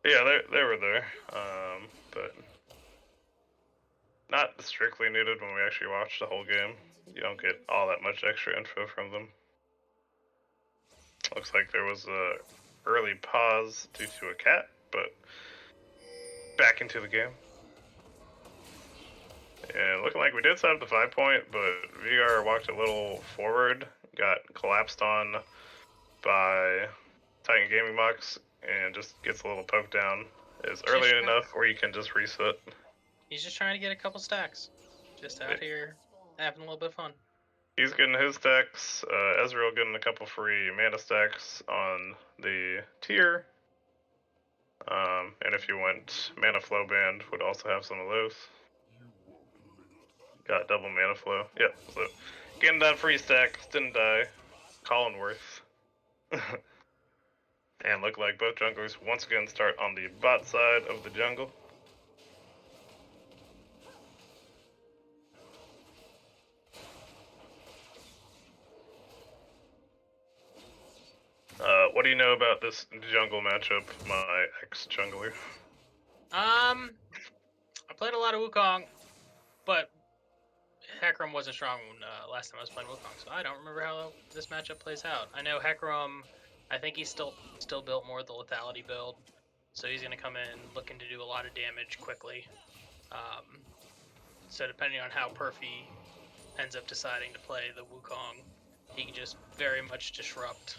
Yeah, they were there, but not strictly needed when we actually watch the whole game. You don't get all that much extra info from them. Looks like there was a early pause due to a cat, but back into the game. And looking like we did set up the 5-point, but VR walked a little forward, got collapsed on by Titan Gaming Box, and just gets a little poke down. Is early enough where you can just reset. He's just trying to get a couple stacks. Just out here having a little bit of fun. He's getting his stacks. Ezreal getting a couple free mana stacks on the tier. And if you went Mana Flow Band, would also have some of those. Got double Mana Flow. Yep, so getting that free stacks, didn't die. Collinworth. And look like both junglers once again start on the bot side of the jungle. What do you know about this jungle matchup, my ex-jungler? I played a lot of Wukong, but Hecarim wasn't strong last time I was playing Wukong, so I don't remember how this matchup plays out. I know Hecarim, I think he's still built more of the lethality build, so he's going to come in looking to do a lot of damage quickly. So depending on how Perfy ends up deciding to play the Wukong, he can just very much disrupt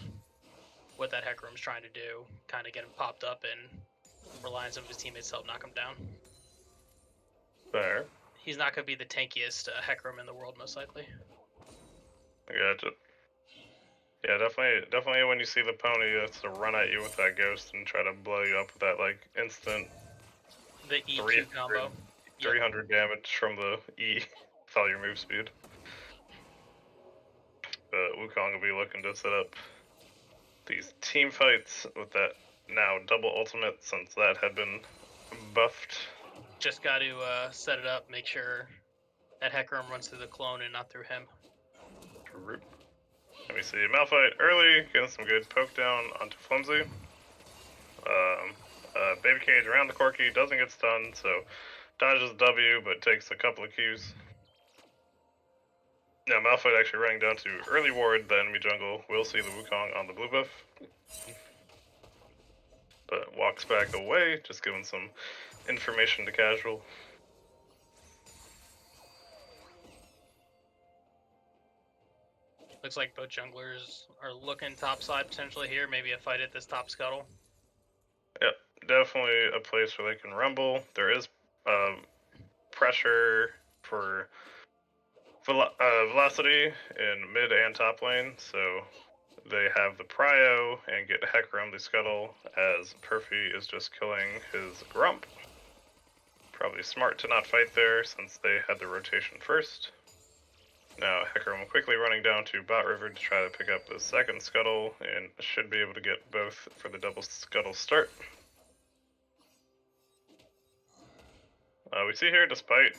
what that Hecarim's trying to do, kind of get him popped up and rely on some of his teammates to help knock him down. Fair. He's not going to be the tankiest Hecarim in the world, most likely. I gotcha. Yeah, definitely when you see the pony that's to run at you with that ghost and try to blow you up with that, like, instant... The EQ combo. 300 damage from the E with all your move speed. But Wukong will be looking to set up these team fights with that now double ultimate, since that had been buffed. Just got to set it up, make sure that Hecarim runs through the clone and not through him. Let me see, Malphite early, getting some good poke down onto Flimsy. Baby Cage around the Corki, doesn't get stunned, so dodges W, but takes a couple of Qs. Now Malphite actually running down to early ward the enemy jungle. We'll see the Wukong on the blue buff. But walks back away, just giving some information to casual. Looks like both junglers are looking topside potentially here. Maybe a fight at this top scuttle. Yep, definitely a place where they can rumble. There is pressure for velocity in mid and top lane, so they have the prio and get heck around the scuttle as Perfy is just killing his Grump. Probably smart to not fight there since they had the rotation first. Now Hecarim quickly running down to bot river to try to pick up the second scuttle and should be able to get both for the double scuttle start. We see here, despite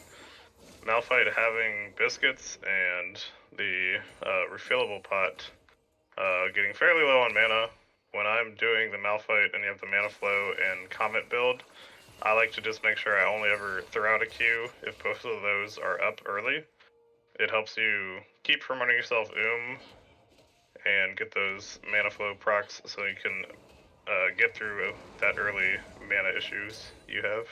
Malphite having biscuits and the refillable pot getting fairly low on mana, when I'm doing the Malphite and you have the mana flow and Comet build, I like to just make sure I only ever throw out a Q if both of those are up early. It helps you keep from running yourself and get those mana flow procs so you can get through that early mana issues you have.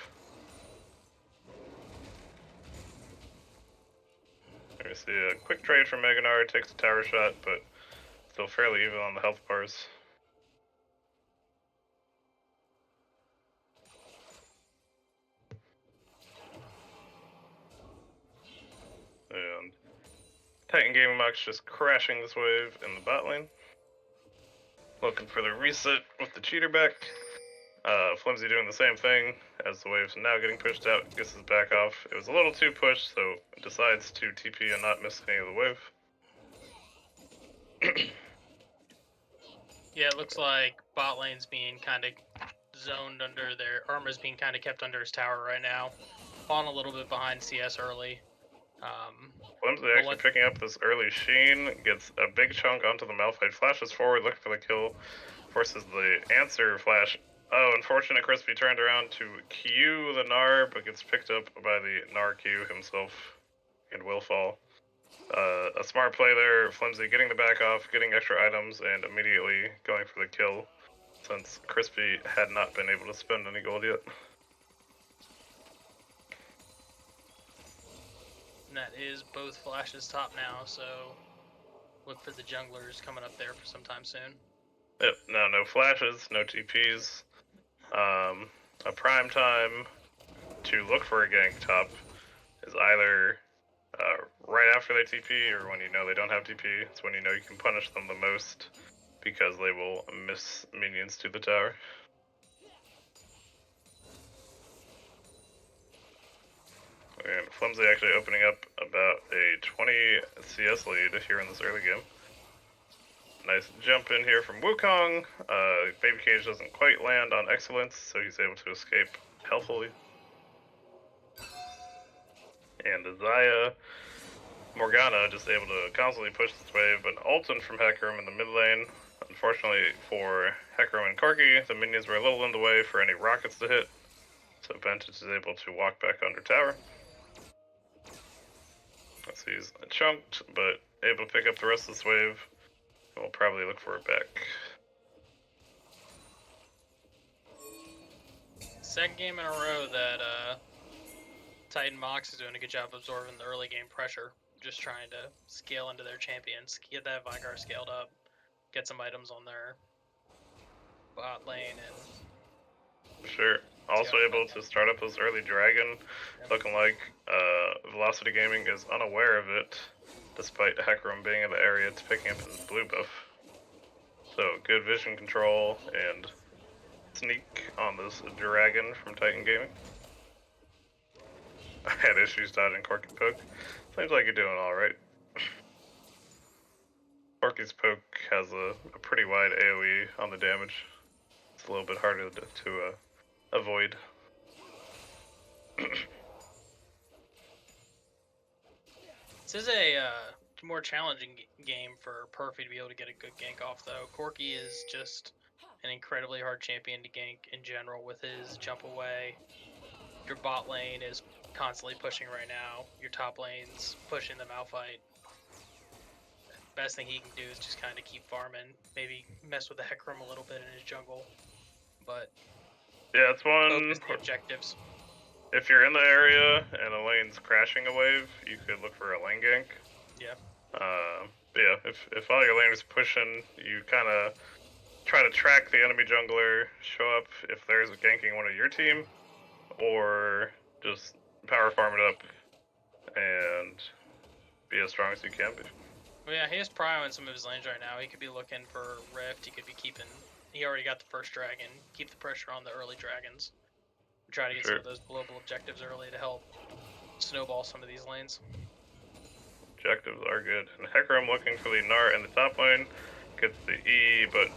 We see a quick trade from Meganar, takes a tower shot, but still fairly even on the health bars. And Titan Gaming Mox just crashing this wave in the bot lane. Looking for the reset with the cheater back. Flimsy doing the same thing as the wave's now getting pushed out, gets his back off. It was a little too pushed, so decides to TP and not miss any of the wave. Yeah, it looks like bot lane's being kind of zoned under their armor's being kind of kept under his tower right now. Falling a little bit behind CS early. Flimsy actually picking up this early Sheen, gets a big chunk onto the Malphite, flashes forward, looking for the kill, forces the answer flash. Oh, unfortunate Crispy turned around to Q the Gnar, but gets picked up by the Gnar Q himself and will fall. A smart play there, Flimsy getting the back off, getting extra items, and immediately going for the kill, since Crispy had not been able to spend any gold yet. And that is both flashes top now, so look for the junglers coming up there for some time soon. Yep, now no flashes, no TPs. A prime time to look for a gank top is either right after they TP or when you know they don't have TP. It's when you know you can punish them the most because they will miss minions to the tower. And Flimsy actually opening up about a 20 CS lead here in this early game. Nice jump in here from Wukong. Baby Cage doesn't quite land on Excellence, so he's able to escape healthily. And Zaya Morgana just able to constantly push this wave, but Ulton from Hecarim in the mid lane. Unfortunately for Hecarim and Corki, the minions were a little in the way for any rockets to hit, so Ventage is able to walk back under tower. Let's see, he's chunked, but able to pick up the rest of this wave. We'll probably look for it back. Second game in a row that Titan Mox is doing a good job absorbing the early game pressure. Just trying to scale into their champions, get that Vigar scaled up, get some items on their bot lane, and Sure. Also able to start up this early dragon, looking like Velocity Gaming is unaware of it, despite Hecarim being in the area to picking up his blue buff. So good vision control and sneak on this dragon from Titan Gaming. I had issues dodging Corky Poke. Seems like you're doing alright. Corky's Poke has a pretty wide AoE on the damage. It's a little bit harder to avoid. This is a more challenging game for Perfy to be able to get a good gank off, though. Corky is just an incredibly hard champion to gank in general with his jump away. Your bot lane is constantly pushing right now. Your top lane's pushing the Malphite. best thing he can do is just kind of keep farming, maybe mess with the Hecarim a little bit in his jungle, but Yeah, it's one. focus the objectives. If you're in the area and a lane's crashing a wave, you could look for a lane gank. Yeah. But yeah, if all your laners pushing, you kind of try to track the enemy jungler, show up if there's a ganking one of your team, or just power farm it up and be as strong as you can be. Well, yeah, he has prio in some of his lanes right now. He could be looking for Rift. He could be keeping. He already got the first dragon. Keep the pressure on the early dragons. Try to get some of those global objectives early to help snowball some of these lanes. Objectives are good. And Hecarim looking for the Gnar in the top lane. Gets the E, but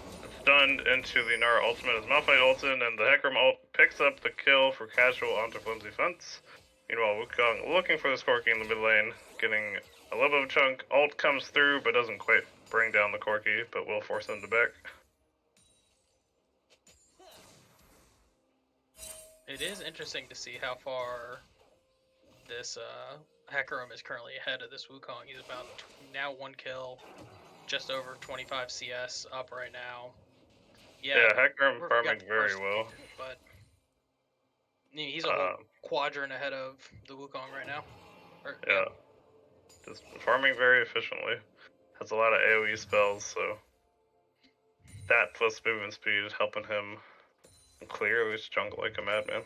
stunned into the Gnar ultimate as Malphite ulted, and the Hecarim ult picks up the kill for casual onto Flimsy Fence. Meanwhile, Wukong looking for this Corki in the mid lane, getting a little bit of a chunk. Ult comes through, but doesn't quite bring down the Corki, but will force him to back. It is interesting to see how far this Hecarim is currently ahead of this Wukong. He's about now 1 kill, just over 25 CS up right now. Yeah, Hecarim farming very well. But he's a whole quadrant ahead of the Wukong right now. Yeah. Just farming very efficiently. Has a lot of AoE spells, so that plus movement speed is helping him clear this jungle like a madman.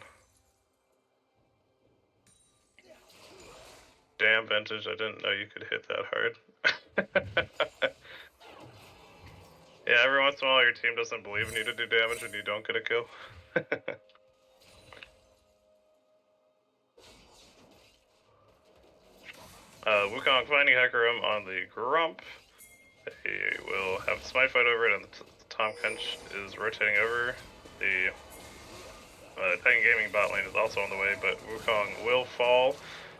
Damn, Vintage, I didn't know you could hit that hard. Yeah, every once in a while your team doesn't believe in you to do damage and you don't get a kill. Wukong finding Hecarim on the Grump. They will have the Smite fight over it, and the Tom Kench is rotating over. The Titan Gaming bot lane is also on the way, but Wukong will fall.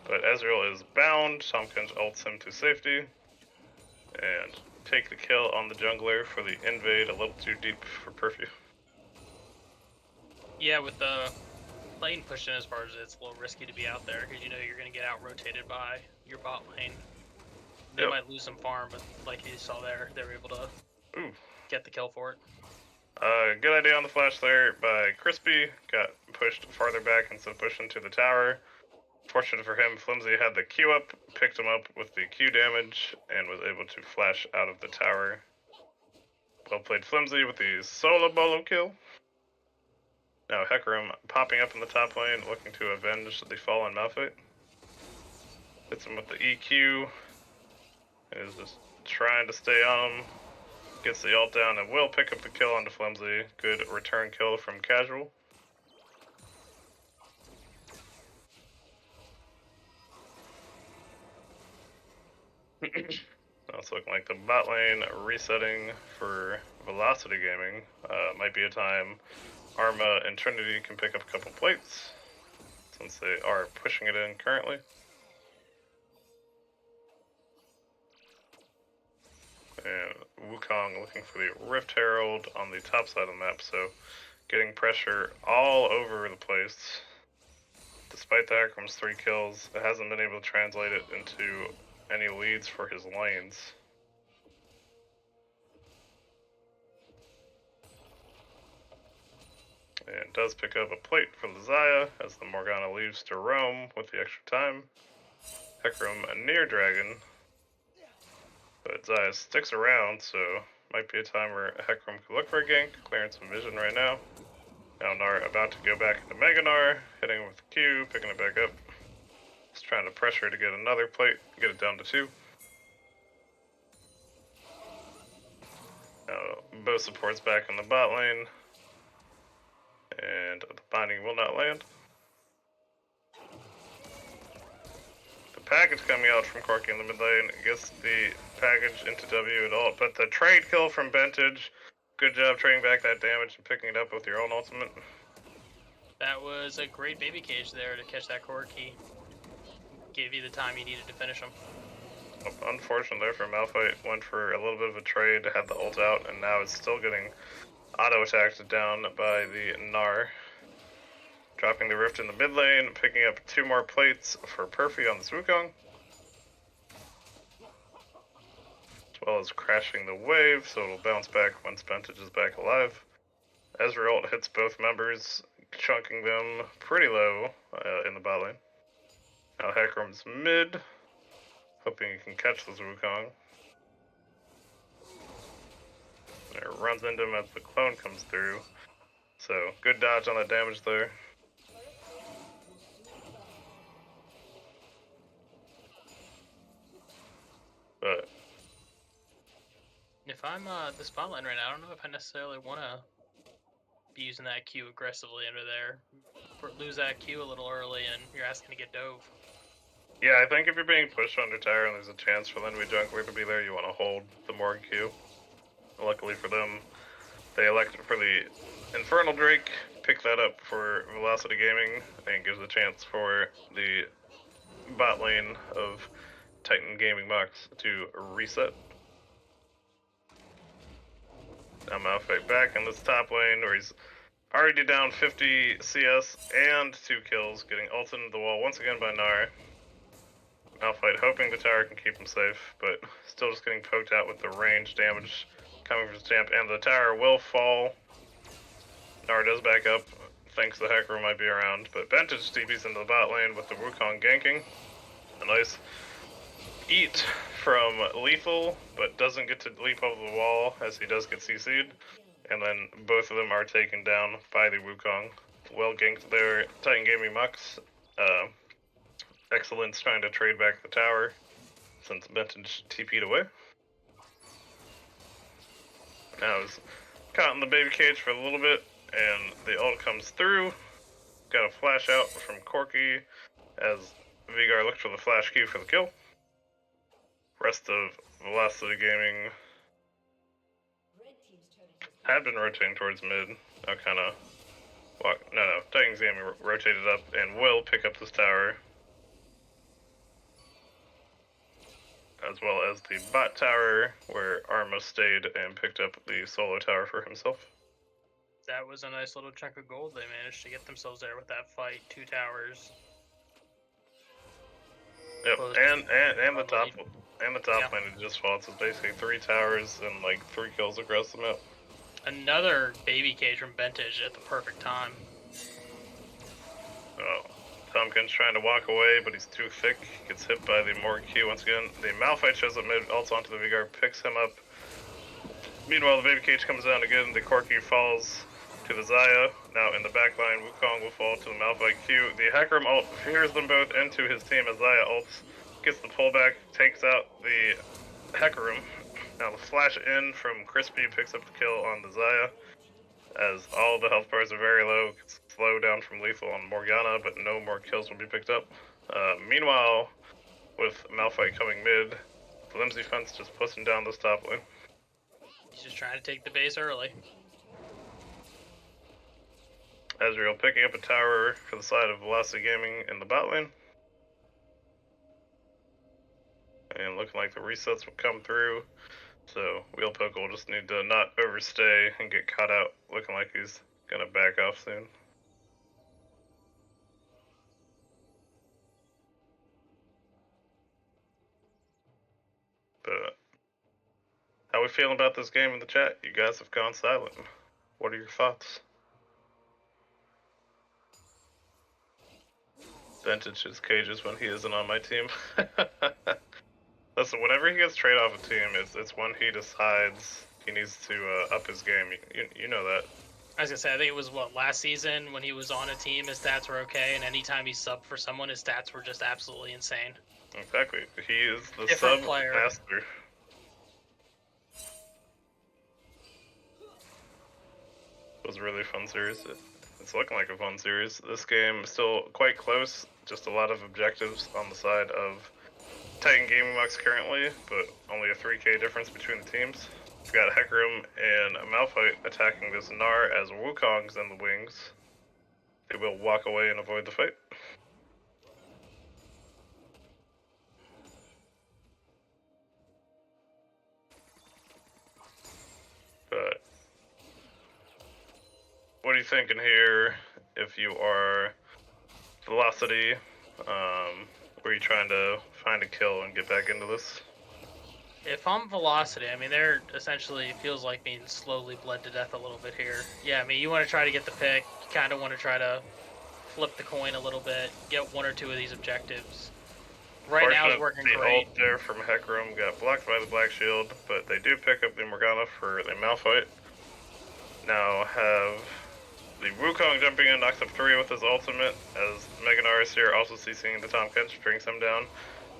But Ezreal is bound. Tom Kench ults him to safety. And take the kill on the jungler for the invade a little too deep for Perfew. Yeah, with the lane pushing as far as it's a little risky to be out there because you know you're going to get out rotated by your bot lane. They might lose some farm, but like you saw there, they were able to get the kill for it. Good idea on the flash there by Crispy. Got pushed farther back instead of pushing to the tower. Fortunate for him, Flimsy had the Q up, picked him up with the Q damage, and was able to flash out of the tower. Well played Flimsy with the solo bolo kill. Now Hecarim popping up in the top lane, looking to avenge the fallen Malphite. Hits him with the EQ. Is just trying to stay on him. Gets the ult down and will pick up the kill onto Flimsy. Good return kill from Casual. Now it's looking like the bot lane resetting for Velocity Gaming. Might be a time Arma and Trinity can pick up a couple plates, since they are pushing it in currently. And Wukong looking for the Rift Herald on the top side of the map, so getting pressure all over the place. Despite the Hecarim's 3 kills, it hasn't been able to translate it into any leads for his lanes. And does pick up a plate for the Xayah as the Morgana leaves to roam with the extra time. Hecarim a near dragon, but Xayah sticks around, so might be a time where Hecarim could look for a gank, clearing some vision right now. Now Gnar about to go back into Mega Gnar, hitting with the Q, picking it back up. Just trying to pressure to get another plate, get it down to 2. Now both supports back in the bot lane. And the binding will not land. The package coming out from Corki in the mid lane gets the package into W at all, but the trade kill from Bentage. Good job trading back that damage and picking it up with your own ultimate. That was a great baby cage there to catch that Corki. Gave you the time you needed to finish him. Unfortunate there for Malphite. Went for a little bit of a trade, had the ult out, and now it's still getting auto-attacked down by the Gnar. Dropping the Rift in the mid lane, picking up 2 more plates for Perfew on the Wukong. as well as crashing the wave, so it'll bounce back once Vintage is back alive. Ezreal ult hits both members, chunking them pretty low in the bot lane. Now Hecarim's mid, hoping he can catch this Wukong. It runs into him as the clone comes through. So, good dodge on that damage there. But If I'm the spotlight right now, I don't know if I necessarily want to be using that Q aggressively under there. Lose that Q a little early, and you're asking to get dove. yeah, I think if you're being pushed under tower and there's a chance for the enemy jungler to be there, you want to hold the Morgan Q. Luckily for them, they elected for the Infernal Drake, pick that up for Velocity Gaming, and gives a chance for the bot lane of Titan Gaming Box to reset. Now Malphite back in this top lane where he's already down 50 CS and 2 kills, getting ulted into the wall once again by Gnar. Malphite hoping the tower can keep him safe, but still just getting poked out with the range damage coming from his champ, and the tower will fall. Gnar does back up, thinks the Hecarim might be around, but Vintage TP's into the bot lane with the Wukong ganking. A nice eat from Lethal, but doesn't get to leap over the wall as he does get CC'd. And then both of them are taken down by the Wukong. Well ganked there, Titan Gaming Mux. Excellence trying to trade back the tower since Vintage TP'd away. Now he's caught in the baby cage for a little bit, and the ult comes through. Got a flash out from Corki as Vigar looked for the flash Q for the kill. Rest of Velocity Gaming had been rotating towards mid. Now kind of no, Titan's Gaming rotated up and will pick up this tower, as well as the bot tower where Arma stayed and picked up the solo tower for himself. That was a nice little chunk of gold they managed to get themselves there with that fight. 2 towers. Yep, Close and the top lead. and the top lane had just fought, so basically 3 towers and like 3 kills across the map. Another baby cage from Vintage at the perfect time. Oh, Tompkins trying to walk away, but he's too thick. Gets hit by the Morgan Q once again. The Malphite shows up mid, ults onto the Vigar, picks him up. Meanwhile, the baby cage comes down again. The Corki falls to the Xayah. Now in the backline, Wukong will fall to the Malphite Q. The Hecarim ult hears them both into his team as Xayah ults. Gets the pullback, takes out the Hecarim. Now the flash in from Crispy picks up the kill on the Xayah, as all the health bars are very low. Gets slow down from Lethal on Morgana, but no more kills will be picked up. Meanwhile, with Malphite coming mid, Flimsy Fence just pushing down this top lane. He's just trying to take the base early. Ezreal picking up a tower for the side of Velocity Gaming in the bot lane. And looking like the resets will come through. So Wheel Poke will just need to not overstay and get caught out, looking like he's gonna back off soon. But how we feeling about this game in the chat? You guys have gone silent. What are your thoughts? Vintage's cages when he isn't on my team. Listen, whenever he gets trade off a team, it's when he decides he needs to up his game. You know that. I was gonna say, I think it was last season when he was on a team, his stats were okay, and anytime he subbed for someone, his stats were just absolutely insane. Exactly. He is the Different sub player. master. It was a really fun series. It's looking like a fun series. This game is still quite close. Just a lot of objectives on the side of Titan Gaming Box currently, but only a 3k difference between the teams. We've got Hecarim and Malphite attacking this Gnar as Wukong's in the wings. They will walk away and avoid the fight. But what are you thinking here if you are Velocity? Were you trying to find a kill and get back into this? If I'm Velocity, I mean, they're essentially feels like being slowly bled to death a little bit here. Yeah, I mean, you want to try to get the pick. You kind of want to try to flip the coin a little bit, get one or two of these objectives. Right now is Fortunate working the great. ult there from Hecarim got blocked by the Black Shield, but they do pick up the Morgana for the Malphite. Now have the Wukong jumping in, knocks up 3 with his ultimate, as Meganar is here also CCing the Tahm Kench, brings him down.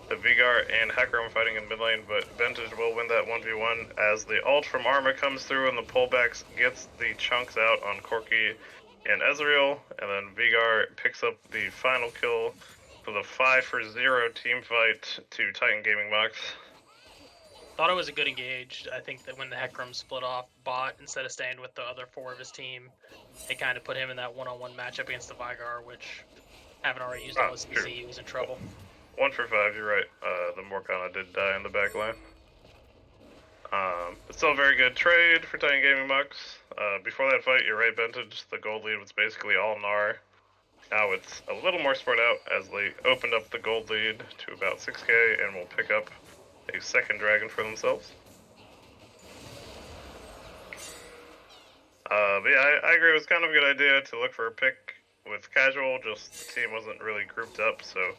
The Vigar and Hecarim fighting in mid lane, but Vintage will win that 1v1 as the ult from Arma comes through and the pullbacks gets the chunks out on Corki and Ezreal, and then Vigar picks up the final kill for the 5-0 team fight to Titan Gaming Box. Thought it was a good engage. I think that when the Hecarim split off bot instead of staying with the other 4 of his team, it kind of put him in that one-on-one matchup against the Vigar, which haven't already used all his CC, he was in trouble. 1 for 5, you're right. The Morgana did die in the back line. But still a very good trade for Titan Gaming Box. Before that fight, you're right, Vintage. The gold lead was basically all Gnar. Now it's a little more spread out as they opened up the gold lead to about 6k and will pick up a second dragon for themselves. But yeah, I agree. It was kind of a good idea to look for a pick with casual. Just the team wasn't really grouped up, so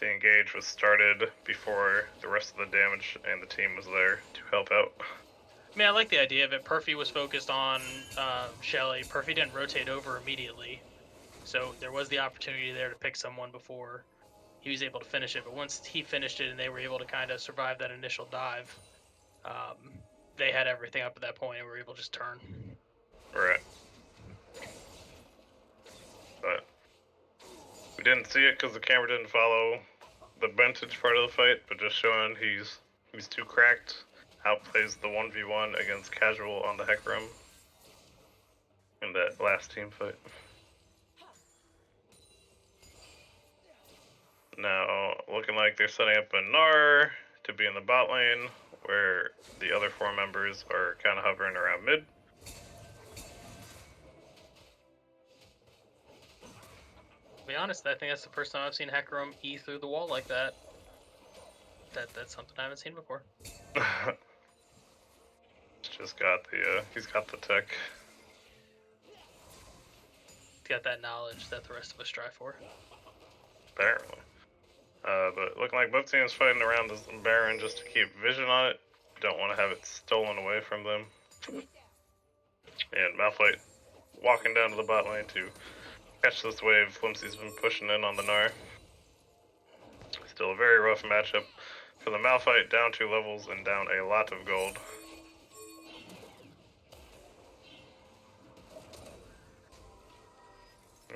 the engage was started before the rest of the damage and the team was there to help out. I mean, I like the idea of it. Perfy was focused on Shelly. Perfy didn't rotate over immediately, so there was the opportunity there to pick someone before he was able to finish it. But once he finished it and they were able to kind of survive that initial dive, they had everything up at that point and were able to just turn. Right. But we didn't see it because the camera didn't follow the Vintage part of the fight, but just showing he's too cracked. Outplays the 1v1 against casual on the Hecarim in that last team fight. Now, looking like they're setting up a Gnar to be in the bot lane, where the other 4 members are kind of hovering around mid. To be honest, I think that's the first time I've seen Hecarim E through the wall like that. That's something I haven't seen before. Just got the he's got the tech. He's got that knowledge that the rest of us strive for. Apparently. But looking like both teams fighting around this Baron just to keep vision on it. Don't want to have it stolen away from them. And Malphite walking down to the bot lane to catch this wave. Flimsy's been pushing in on the Gnar. Still a very rough matchup for the Malphite, down 2 levels and down a lot of gold.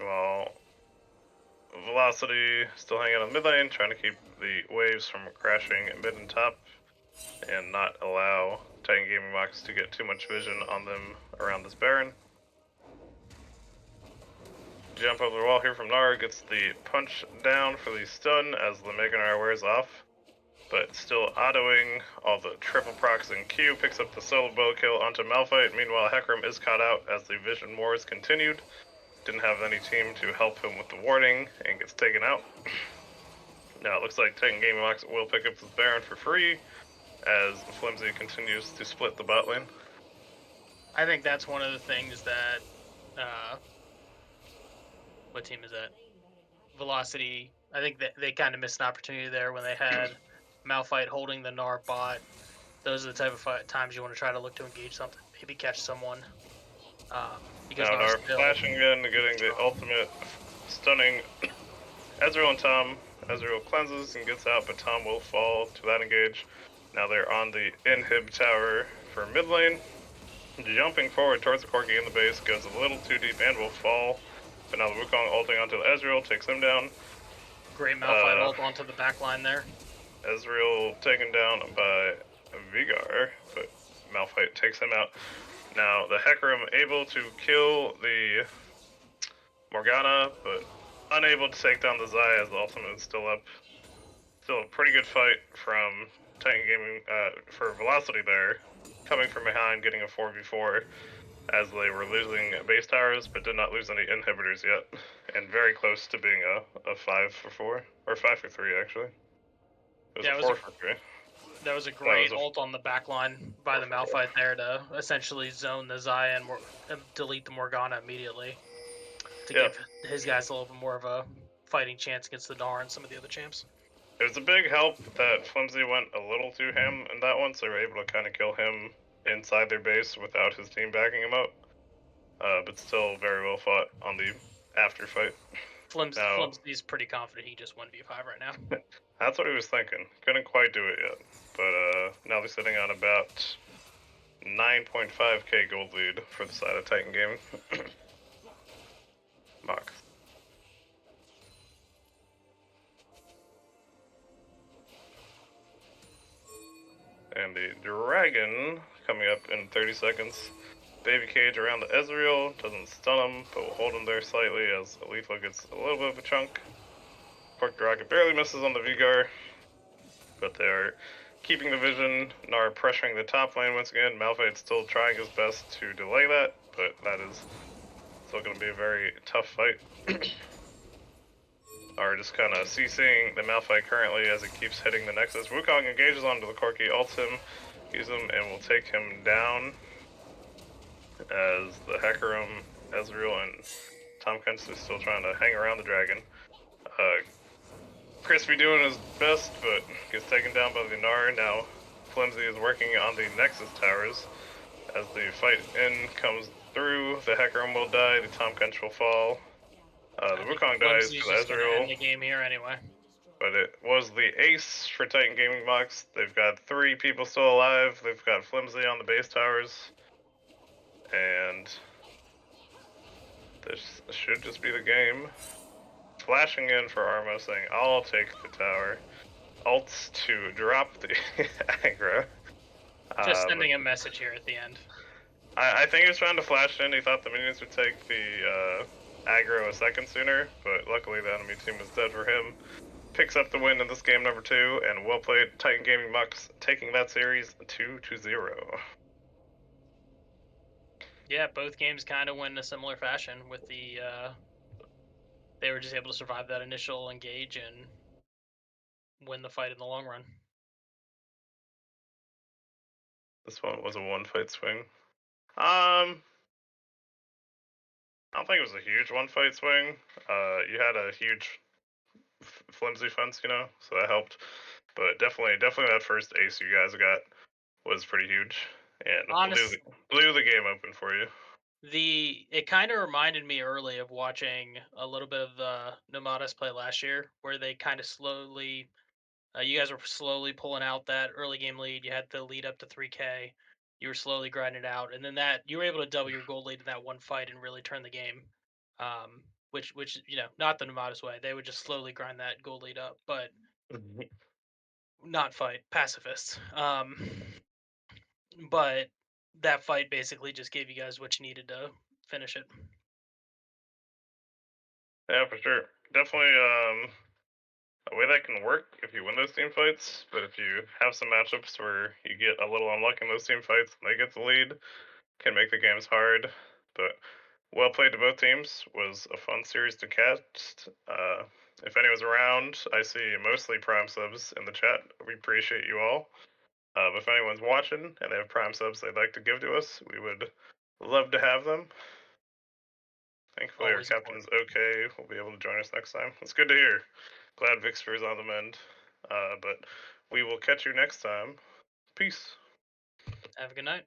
Well, Velocity still hanging on mid lane, trying to keep the waves from crashing mid and top and not allow Titan Gaming Box to get too much vision on them around this Baron. Jump over the wall here from Gnar, gets the punch down for the stun as the Mega Gnar wears off, but still autoing all the triple procs and Q, picks up the solo bow kill onto Malphite. Meanwhile, Hecarim is caught out as the vision wars continued. Didn't have any team to help him with the warding and gets taken out. Now it looks like Titan Gaming Box will pick up this Baron for free as Flimsy continues to split the bot lane. I think that's one of the things that what team is that? Velocity. I think that they kind of missed an opportunity there when they had Malphite holding the Gnar bot. Those are the type of times you want to try to look to engage something, maybe catch someone. Because Now Gnar flashing in, getting the ultimate, stunning Ezreal and Tahm. Ezreal cleanses and gets out, but Tahm will fall to that engage. Now they're on the inhib tower for mid lane. Jumping forward towards the Corki in the base, goes a little too deep and will fall. But now the Wukong ulting onto the Ezreal, takes him down. Great Malphite ult onto the back line there. Ezreal taken down by Vigar, but Malphite takes him out. Now the Hecarim able to kill the Morgana, but unable to take down the Xayah as the ultimate is still up. Still a pretty good fight from Titan Gaming for Velocity there. Coming from behind, getting a 4v4 as they were losing base towers, but did not lose any inhibitors yet. And very close to being a 5 for 4, or 5 for 3 actually. It was a 4 for 3. That was a great ult on the back line by the Malphite there to essentially zone the Xayah and delete the Morgana immediately to give his guys a little bit more of a fighting chance against the Dar and some of the other champs. It was a big help that Flimsy went a little too ham in that one, so they were able to kind of kill him inside their base without his team backing him up. But still very well fought on the after fight. Flimsy's pretty confident he just 1v5 right now. That's what he was thinking. Couldn't quite do it yet. But now they're sitting on about 9.5k gold lead for the side of Titan Gaming. Mox. And the Dragon coming up in 30 seconds. Baby Cage around the Ezreal, doesn't stun him, but will hold him there slightly as Lethal gets a little bit of a chunk. Pork Dragon barely misses on the Vigar, but they're keeping the vision. Nara pressuring the top lane once again. Malphite's still trying his best to delay that, but that is still going to be a very tough fight. Are just kind of CCing the Malphite currently as it keeps hitting the Nexus. Wukong engages onto the Corki, ults him, uses him, and will take him down as the Hecarim, Ezreal, and Tom Kent's is still trying to hang around the Dragon. Crispy doing his best, but gets taken down by the Gnar. Now Flimsy is working on the Nexus towers. As the fight in comes through, the Hecarim will die, the Tom Kench will fall. The Wukong dies for the Ezreal. End the game here anyway. But it was the ace for Titan Gaming Box. They've got 3 people still alive. They've got Flimsy on the base towers. And this should just be the game. Flashing in for Armo saying, I'll take the tower. Ults to drop the aggro. Just sending a message here at the end. I think he was trying to flash in. He thought the minions would take the aggro a second sooner, but luckily the enemy team was dead for him. Picks up the win in this game number 2, and well played Titan Gaming Box taking that series 2-0. Yeah, both games kind of went in a similar fashion with the they were just able to survive that initial engage and win the fight in the long run. This one was a one-fight swing. I don't think it was a huge one-fight swing. You had a huge flimsy fence, you know, so that helped. But definitely that first ace you guys got was pretty huge, and blew the game open for you. It kind of reminded me early of watching a little bit of the Nomadas play last year, where they kind of slowly, you guys were slowly pulling out that early game lead. You had the lead up to 3K. You were slowly grinding it out, and then you were able to double your gold lead in that one fight and really turn the game. Which not the Nomadas way. They would just slowly grind that gold lead up, but not fight pacifists. But that fight basically just gave you guys what you needed to finish it. Yeah, for sure. Definitely a way that can work if you win those team fights, but if you have some matchups where you get a little unlucky in those team fights and they get the lead, can make the games hard. But well played to both teams. Was a fun series to cast. If anyone's around, I see mostly Prime subs in the chat. We appreciate you all. If anyone's watching and they have Prime subs they'd like to give to us, we would love to have them. Thankfully, Always our captain's okay. We'll be able to join us next time. It's good to hear. Glad Vixper's on the mend. But we will catch you next time. Peace. Have a good night.